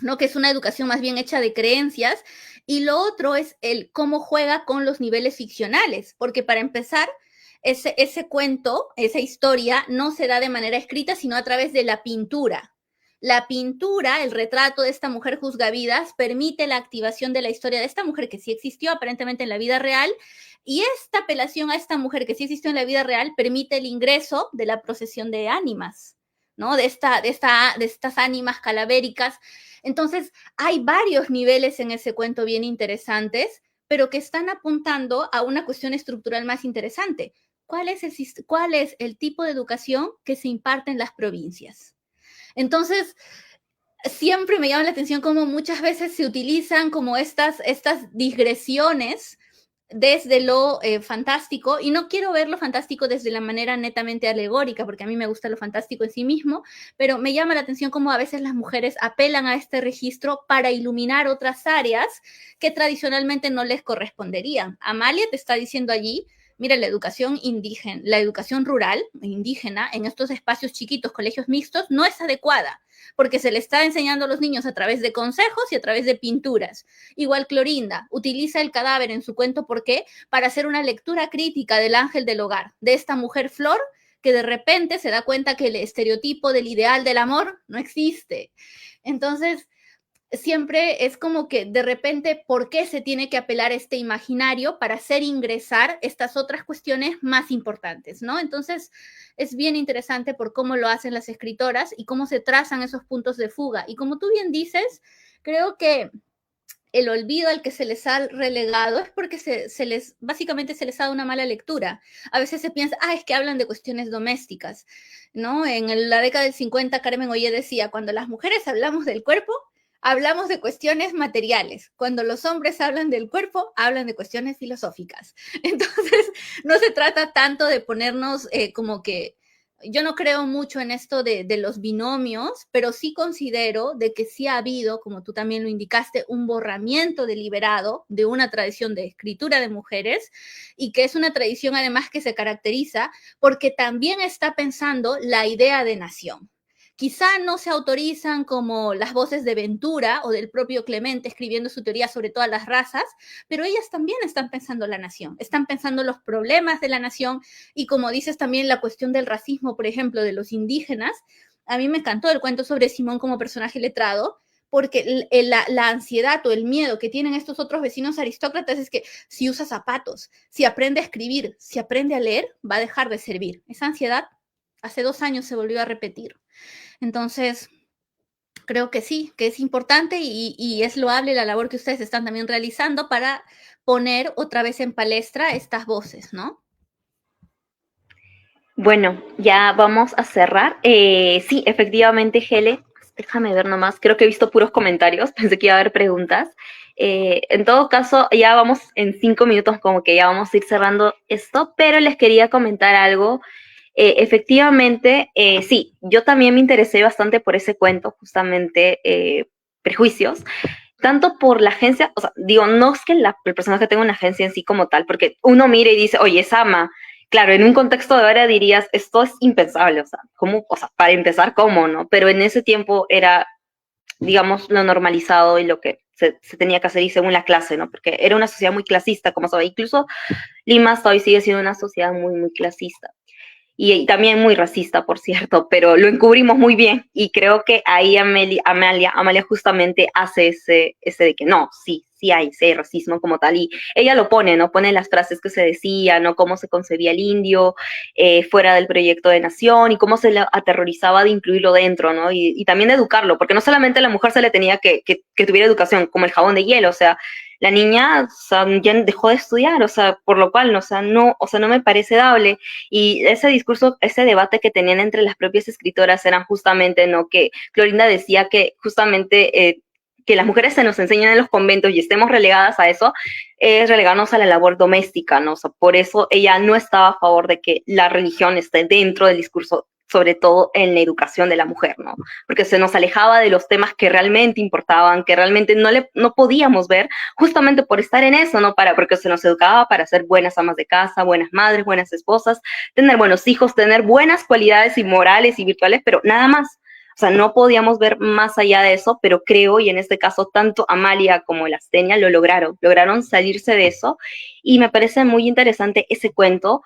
¿no? Que es una educación más bien hecha de creencias, y lo otro es el cómo juega con los niveles ficcionales, porque para empezar, ese cuento, esa historia, no se da de manera escrita, sino a través de la pintura. La pintura, el retrato de esta mujer juzgavidas, permite la activación de la historia de esta mujer que sí existió aparentemente en la vida real, y esta apelación a esta mujer que sí existió en la vida real permite el ingreso de la procesión de ánimas, ¿no? De estas ánimas calavéricas. Entonces, hay varios niveles en ese cuento bien interesantes, pero que están apuntando a una cuestión estructural más interesante. ¿Cuál es el tipo de educación que se imparte en las provincias? Entonces, siempre me llama la atención cómo muchas veces se utilizan como estas digresiones desde lo fantástico, y no quiero ver lo fantástico desde la manera netamente alegórica, porque a mí me gusta lo fantástico en sí mismo, pero me llama la atención cómo a veces las mujeres apelan a este registro para iluminar otras áreas que tradicionalmente no les corresponderían. Amalia te está diciendo allí, mira, la educación indígena, la educación rural, indígena, en estos espacios chiquitos, colegios mixtos, no es adecuada, porque se le está enseñando a los niños a través de consejos y a través de pinturas. Igual Clorinda utiliza el cadáver en su cuento, ¿por qué? Para hacer una lectura crítica del ángel del hogar, de esta mujer flor que de repente se da cuenta que el estereotipo del ideal del amor no existe. Entonces, siempre es como que de repente, ¿por qué se tiene que apelar a este imaginario para hacer ingresar estas otras cuestiones más importantes, ¿no? Entonces, es bien interesante por cómo lo hacen las escritoras y cómo se trazan esos puntos de fuga. Y como tú bien dices, creo que el olvido al que se les ha relegado es porque básicamente se les ha dado una mala lectura. A veces se piensa, es que hablan de cuestiones domésticas, ¿no? En la década del 50, Carmen Ollé decía, cuando las mujeres hablamos del cuerpo, hablamos de cuestiones materiales. Cuando los hombres hablan del cuerpo, hablan de cuestiones filosóficas. Entonces, no se trata tanto de ponernos como que yo no creo mucho en esto de los binomios, pero sí considero de que sí ha habido, como tú también lo indicaste, un borramiento deliberado de una tradición de escritura de mujeres, y que es una tradición además que se caracteriza porque también está pensando la idea de nación. Quizá no se autorizan como las voces de Ventura o del propio Clemente escribiendo su teoría sobre todas las razas, pero ellas también están pensando la nación, están pensando los problemas de la nación, y como dices también la cuestión del racismo, por ejemplo, de los indígenas. A mí me encantó el cuento sobre Simón como personaje letrado, porque la ansiedad o el miedo que tienen estos otros vecinos aristócratas es que si usa zapatos, si aprende a escribir, si aprende a leer, va a dejar de servir. Esa ansiedad hace 2 años se volvió a repetir. Entonces, creo que sí, que es importante y es loable la labor que ustedes están también realizando para poner otra vez en palestra estas voces, ¿no? Bueno, ya vamos a cerrar. Sí, efectivamente, Hele, déjame ver nomás, creo que he visto puros comentarios, pensé que iba a haber preguntas. En todo caso, ya vamos en 5 minutos, como que ya vamos a ir cerrando esto, pero les quería comentar algo. Efectivamente, sí, yo también me interesé bastante por ese cuento, justamente Prejuicios, tanto por la agencia, o sea, digo, no es que el personaje tenga una agencia en sí como tal, porque uno mira y dice, oye, es ama. Claro, en un contexto de ahora dirías, esto es impensable, o sea, ¿cómo? O sea, para empezar, ¿cómo, no? Pero en ese tiempo era, digamos, lo normalizado y lo que se tenía que hacer y según la clase, ¿no? Porque era una sociedad muy clasista, como sabe, incluso Lima hasta hoy sigue siendo una sociedad muy, muy clasista y también muy racista, por cierto, pero lo encubrimos muy bien y creo que ahí Amalia justamente hace ese de que no, sí hay racismo como tal y ella lo pone, ¿no? Pone las frases que se decían, ¿no? Cómo se concebía el indio fuera del proyecto de nación y cómo se le aterrorizaba de incluirlo dentro, ¿no? Y también de educarlo, porque no solamente a la mujer se le tenía que tuviera educación, como el jabón de hielo, o sea, la niña, o sea, ya dejó de estudiar, o sea, por lo cual, o sea, no me parece dable. Y ese discurso, ese debate que tenían entre las propias escritoras eran justamente, ¿no? Que Clorinda decía que justamente que las mujeres se nos enseñan en los conventos y estemos relegadas a eso, es relegarnos a la labor doméstica, ¿no? O sea, por eso ella no estaba a favor de que la religión esté dentro del discurso sobre todo en la educación de la mujer, ¿no? Porque se nos alejaba de los temas que realmente importaban, que realmente no podíamos ver, justamente por estar en eso, ¿no? Porque se nos educaba para ser buenas amas de casa, buenas madres, buenas esposas, tener buenos hijos, tener buenas cualidades y morales y virtuales, pero nada más. O sea, no podíamos ver más allá de eso, pero creo, y en este caso tanto Amalia como el Astenia lo lograron salirse de eso, y me parece muy interesante ese cuento,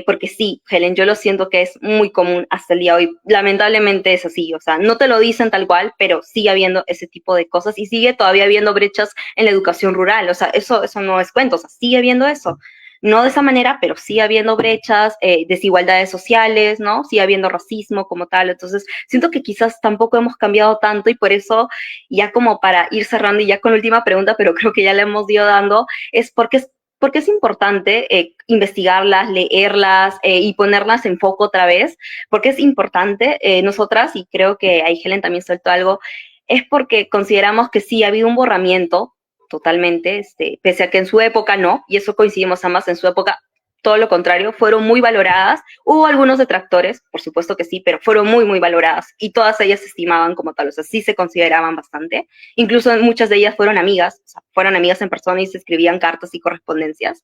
porque sí, Helen, yo lo siento que es muy común hasta el día de hoy, lamentablemente es así, o sea, no te lo dicen tal cual, pero sigue habiendo ese tipo de cosas, y sigue todavía habiendo brechas en la educación rural, o sea, eso no es cuento, o sea, sigue habiendo eso. No de esa manera, pero sigue habiendo brechas, desigualdades sociales, ¿no? Sigue habiendo racismo como tal. Entonces, siento que quizás tampoco hemos cambiado tanto, y por eso, ya como para ir cerrando y ya con la última pregunta, pero creo que ya le hemos ido dando, es porque es importante investigarlas, leerlas y ponerlas en foco otra vez, porque es importante nosotras, y creo que ahí Helen también soltó algo, es porque consideramos que sí ha habido un borramiento totalmente, pese a que en su época no, y eso coincidimos ambas, en su época todo lo contrario, fueron muy valoradas. Hubo algunos detractores, por supuesto que sí, pero fueron muy, muy valoradas, y todas ellas se estimaban como tal, o sea, sí se consideraban bastante. Incluso muchas de ellas fueron amigas, o sea, fueron amigas en persona y se escribían cartas y correspondencias.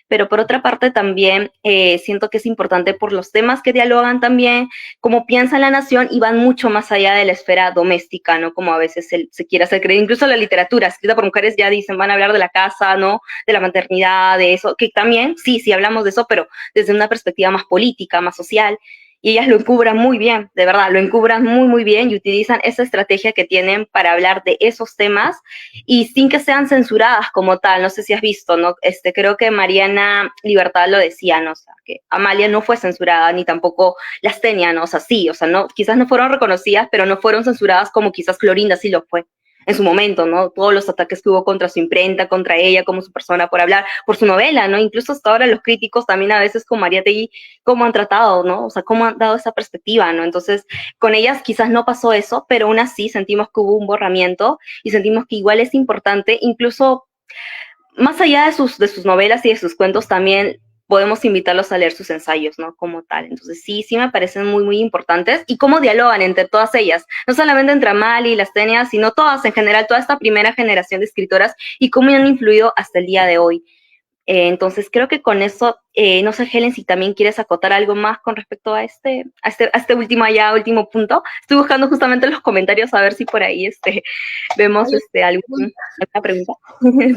Pero por otra parte también siento que es importante por los temas que dialogan también, cómo piensa la nación, y van mucho más allá de la esfera doméstica, ¿no? Como a veces se quiere hacer creer. Incluso la literatura escrita por mujeres ya dicen, van a hablar de la casa, ¿no? De la maternidad, de eso, que también, sí hablamos de eso, pero desde una perspectiva más política, más social, y ellas lo encubran muy bien, de verdad, lo encubran muy, muy bien, y utilizan esa estrategia que tienen para hablar de esos temas y sin que sean censuradas como tal. No sé si has visto, ¿no? Creo que Mariana Libertad lo decía, ¿no? O sea, que Amalia no fue censurada, ni tampoco las tenía, ¿no? O sea, sí, o sea, no, quizás no fueron reconocidas, pero no fueron censuradas como quizás Clorinda sí lo fue en su momento, ¿no? Todos los ataques que hubo contra su imprenta, contra ella como su persona por hablar, por su novela, ¿no? Incluso hasta ahora los críticos también a veces con Mariátegui, cómo han tratado, ¿no? O sea, cómo han dado esa perspectiva, ¿no? Entonces, con ellas quizás no pasó eso, pero aún así sentimos que hubo un borramiento, y sentimos que igual es importante, incluso más allá de sus novelas y de sus cuentos, también podemos invitarlos a leer sus ensayos, ¿no? Como tal. Entonces, sí me parecen muy, muy importantes, y cómo dialogan entre todas ellas, no solamente entre Amalia y las Tenias, sino todas en general, toda esta primera generación de escritoras, y cómo han influido hasta el día de hoy. Entonces, creo que con eso, no sé, Helen, si también quieres acotar algo más con respecto a este último punto. Estoy buscando justamente en los comentarios a ver si por ahí vemos alguna pregunta.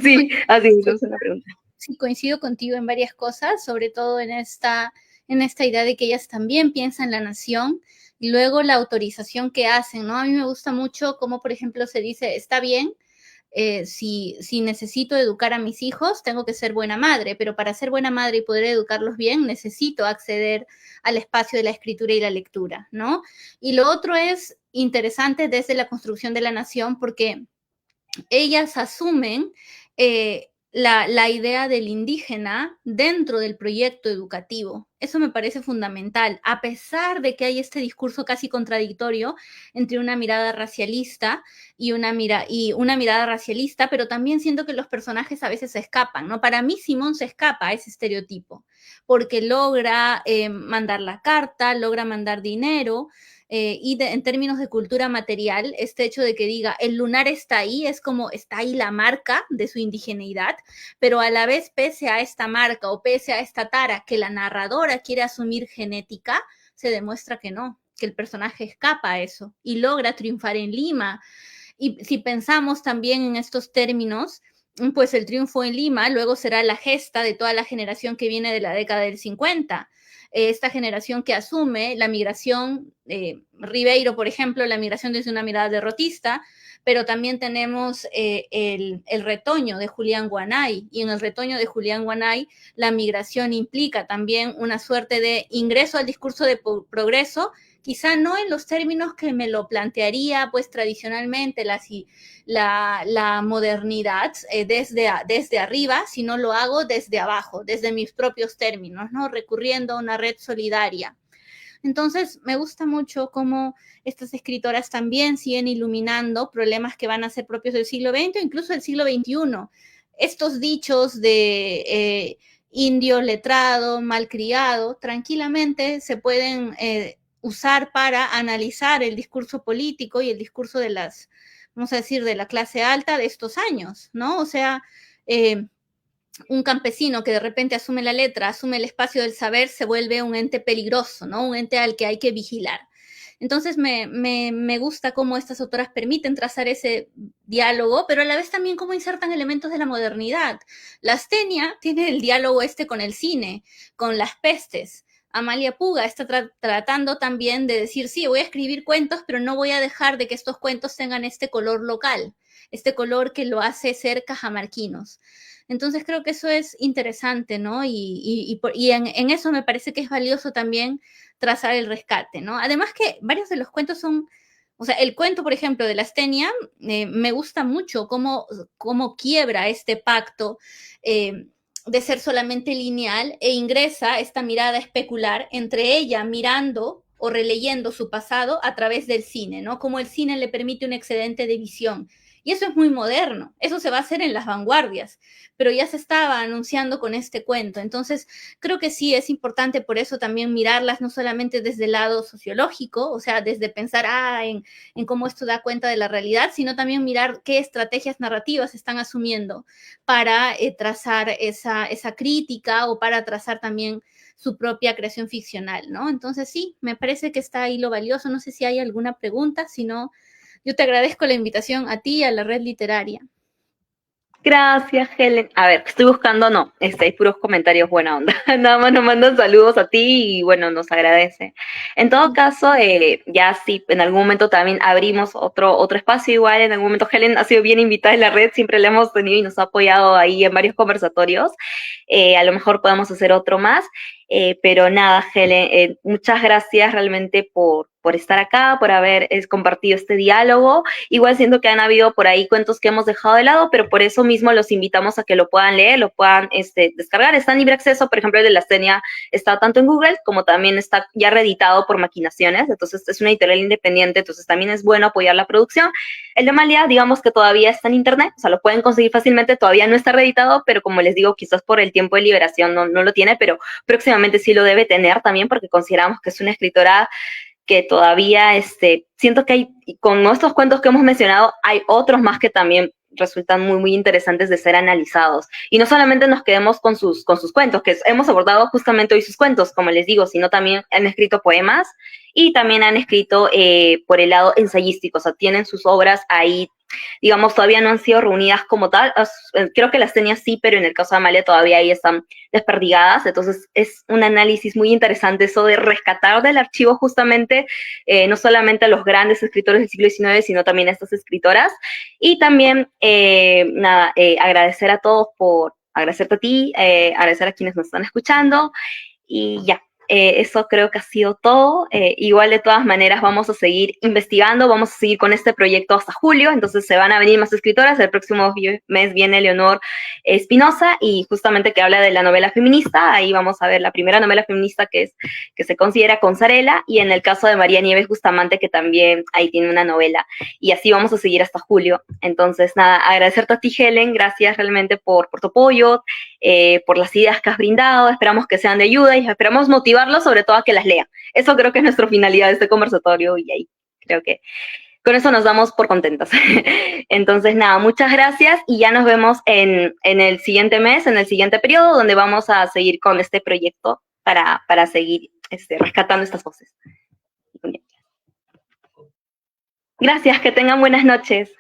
Sí, así es una pregunta. Sí, coincido contigo en varias cosas, sobre todo en esta idea de que ellas también piensan en la nación, y luego la autorización que hacen, ¿no? A mí me gusta mucho cómo, por ejemplo, se dice, está bien, si necesito educar a mis hijos, tengo que ser buena madre, pero para ser buena madre y poder educarlos bien, necesito acceder al espacio de la escritura y la lectura, ¿no? Y lo otro es interesante desde la construcción de la nación, porque ellas asumen la idea del indígena dentro del proyecto educativo. Eso me parece fundamental, a pesar de que hay este discurso casi contradictorio entre una mirada racialista y una mirada racialista, pero también siento que los personajes a veces se escapan, ¿no? Para mí Simón se escapa a ese estereotipo, porque logra mandar la carta, logra mandar dinero, en términos de cultura material, este hecho de que diga el lunar está ahí, es como está ahí la marca de su indigeneidad, pero a la vez, pese a esta marca o pese a esta tara que la narradora quiere asumir genética, se demuestra que no, que el personaje escapa a eso y logra triunfar en Lima. Y si pensamos también en estos términos, pues el triunfo en Lima luego será la gesta de toda la generación que viene de la década del 50. Esta generación que asume la migración, Ribeiro, por ejemplo, la migración desde una mirada derrotista, pero también tenemos el retoño de Julián Guanay, y en el retoño de Julián Guanay la migración implica también una suerte de ingreso al discurso de progreso, quizá no en los términos que me lo plantearía pues tradicionalmente la modernidad desde arriba, sino lo hago desde abajo, desde mis propios términos, ¿no? Recurriendo a una red solidaria. Entonces, me gusta mucho cómo estas escritoras también siguen iluminando problemas que van a ser propios del siglo XX o incluso del siglo XXI. Estos dichos de indio letrado, malcriado, tranquilamente se pueden usar para analizar el discurso político y el discurso de las, vamos a decir, de la clase alta de estos años, ¿no? O sea, un campesino que de repente asume la letra, asume el espacio del saber, se vuelve un ente peligroso, ¿no? Un ente al que hay que vigilar. Entonces me gusta cómo estas autoras permiten trazar ese diálogo, pero a la vez también cómo insertan elementos de la modernidad. La Astenia tiene el diálogo con el cine, con las pestes. Amalia Puga está tratando también de decir, sí, voy a escribir cuentos, pero no voy a dejar de que estos cuentos tengan este color local, este color que lo hace ser cajamarquinos. Entonces creo que eso es interesante, ¿no? Y en eso me parece que es valioso también trazar el rescate, ¿no? Además que varios de los cuentos son, o sea, el cuento, por ejemplo, de la Astenia, me gusta mucho cómo quiebra este pacto de ser solamente lineal e ingresa esta mirada especular entre ella mirando o releyendo su pasado a través del cine, ¿no? Como el cine le permite un excedente de visión. Y eso es muy moderno, eso se va a hacer en las vanguardias, pero ya se estaba anunciando con este cuento. Entonces, creo que sí es importante por eso también mirarlas no solamente desde el lado sociológico, o sea, desde pensar en cómo esto da cuenta de la realidad, sino también mirar qué estrategias narrativas están asumiendo para trazar esa crítica o para trazar también su propia creación ficcional, ¿no? Entonces sí, me parece que está ahí lo valioso. No sé si hay alguna pregunta, si no, yo te agradezco la invitación a ti y a la red literaria. Gracias, Helen. A ver, estoy buscando, no, hay puros comentarios buena onda. Nada más nos mandan saludos a ti y bueno, nos agradece. En todo caso, ya sí, en algún momento también abrimos otro espacio igual. En algún momento Helen ha sido bien invitada en la red, siempre la hemos tenido y nos ha apoyado ahí en varios conversatorios. A lo mejor podemos hacer otro más. Pero nada, Helen, muchas gracias realmente por estar acá, por haber compartido este diálogo. Igual siento que han habido por ahí cuentos que hemos dejado de lado, pero por eso mismo los invitamos a que lo puedan leer, lo puedan descargar. Está en libre acceso, por ejemplo, el de la Astenia está tanto en Google como también está ya reeditado por Maquinaciones, entonces es una editorial independiente, entonces también es bueno apoyar la producción. El de Amalia, digamos que todavía está en internet, o sea, lo pueden conseguir fácilmente, todavía no está reeditado, pero como les digo, quizás por el tiempo de liberación no lo tiene, pero próximamente sí lo debe tener también porque consideramos que es una escritora que todavía siento que hay, con estos cuentos que hemos mencionado, hay otros más que también resultan muy, muy interesantes de ser analizados. Y no solamente nos quedemos con sus cuentos, que hemos abordado justamente hoy sus cuentos, como les digo, sino también han escrito poemas y también han escrito por el lado ensayístico, o sea, tienen sus obras ahí, digamos, todavía no han sido reunidas como tal. Creo que las tenía sí, pero en el caso de Amalia todavía ahí están desperdigadas. Entonces es un análisis muy interesante eso de rescatar del archivo justamente no solamente a los grandes escritores del siglo XIX, sino también a estas escritoras. Y también, agradecer a todos agradecerte a ti, agradecer a quienes nos están escuchando y ya. Eso creo que ha sido todo. Igual de todas maneras vamos a seguir investigando, vamos a seguir con este proyecto hasta julio, entonces se van a venir más escritoras. El próximo mes viene Leonor Espinosa y justamente que habla de la novela feminista. Ahí vamos a ver la primera novela feminista que se considera Consarela, y en el caso de María Nieves Bustamante, que también ahí tiene una novela, y así vamos a seguir hasta julio. Entonces nada, agradecerte a ti, Helen, gracias realmente por tu apoyo, por las ideas que has brindado. Esperamos que sean de ayuda y esperamos motivarlos sobre todo a que las lean. Eso creo que es nuestra finalidad de este conversatorio y ahí creo que con eso nos damos por contentas. Entonces, nada, muchas gracias y ya nos vemos en el siguiente mes, en el siguiente periodo, donde vamos a seguir con este proyecto para seguir rescatando estas voces. Gracias, que tengan buenas noches.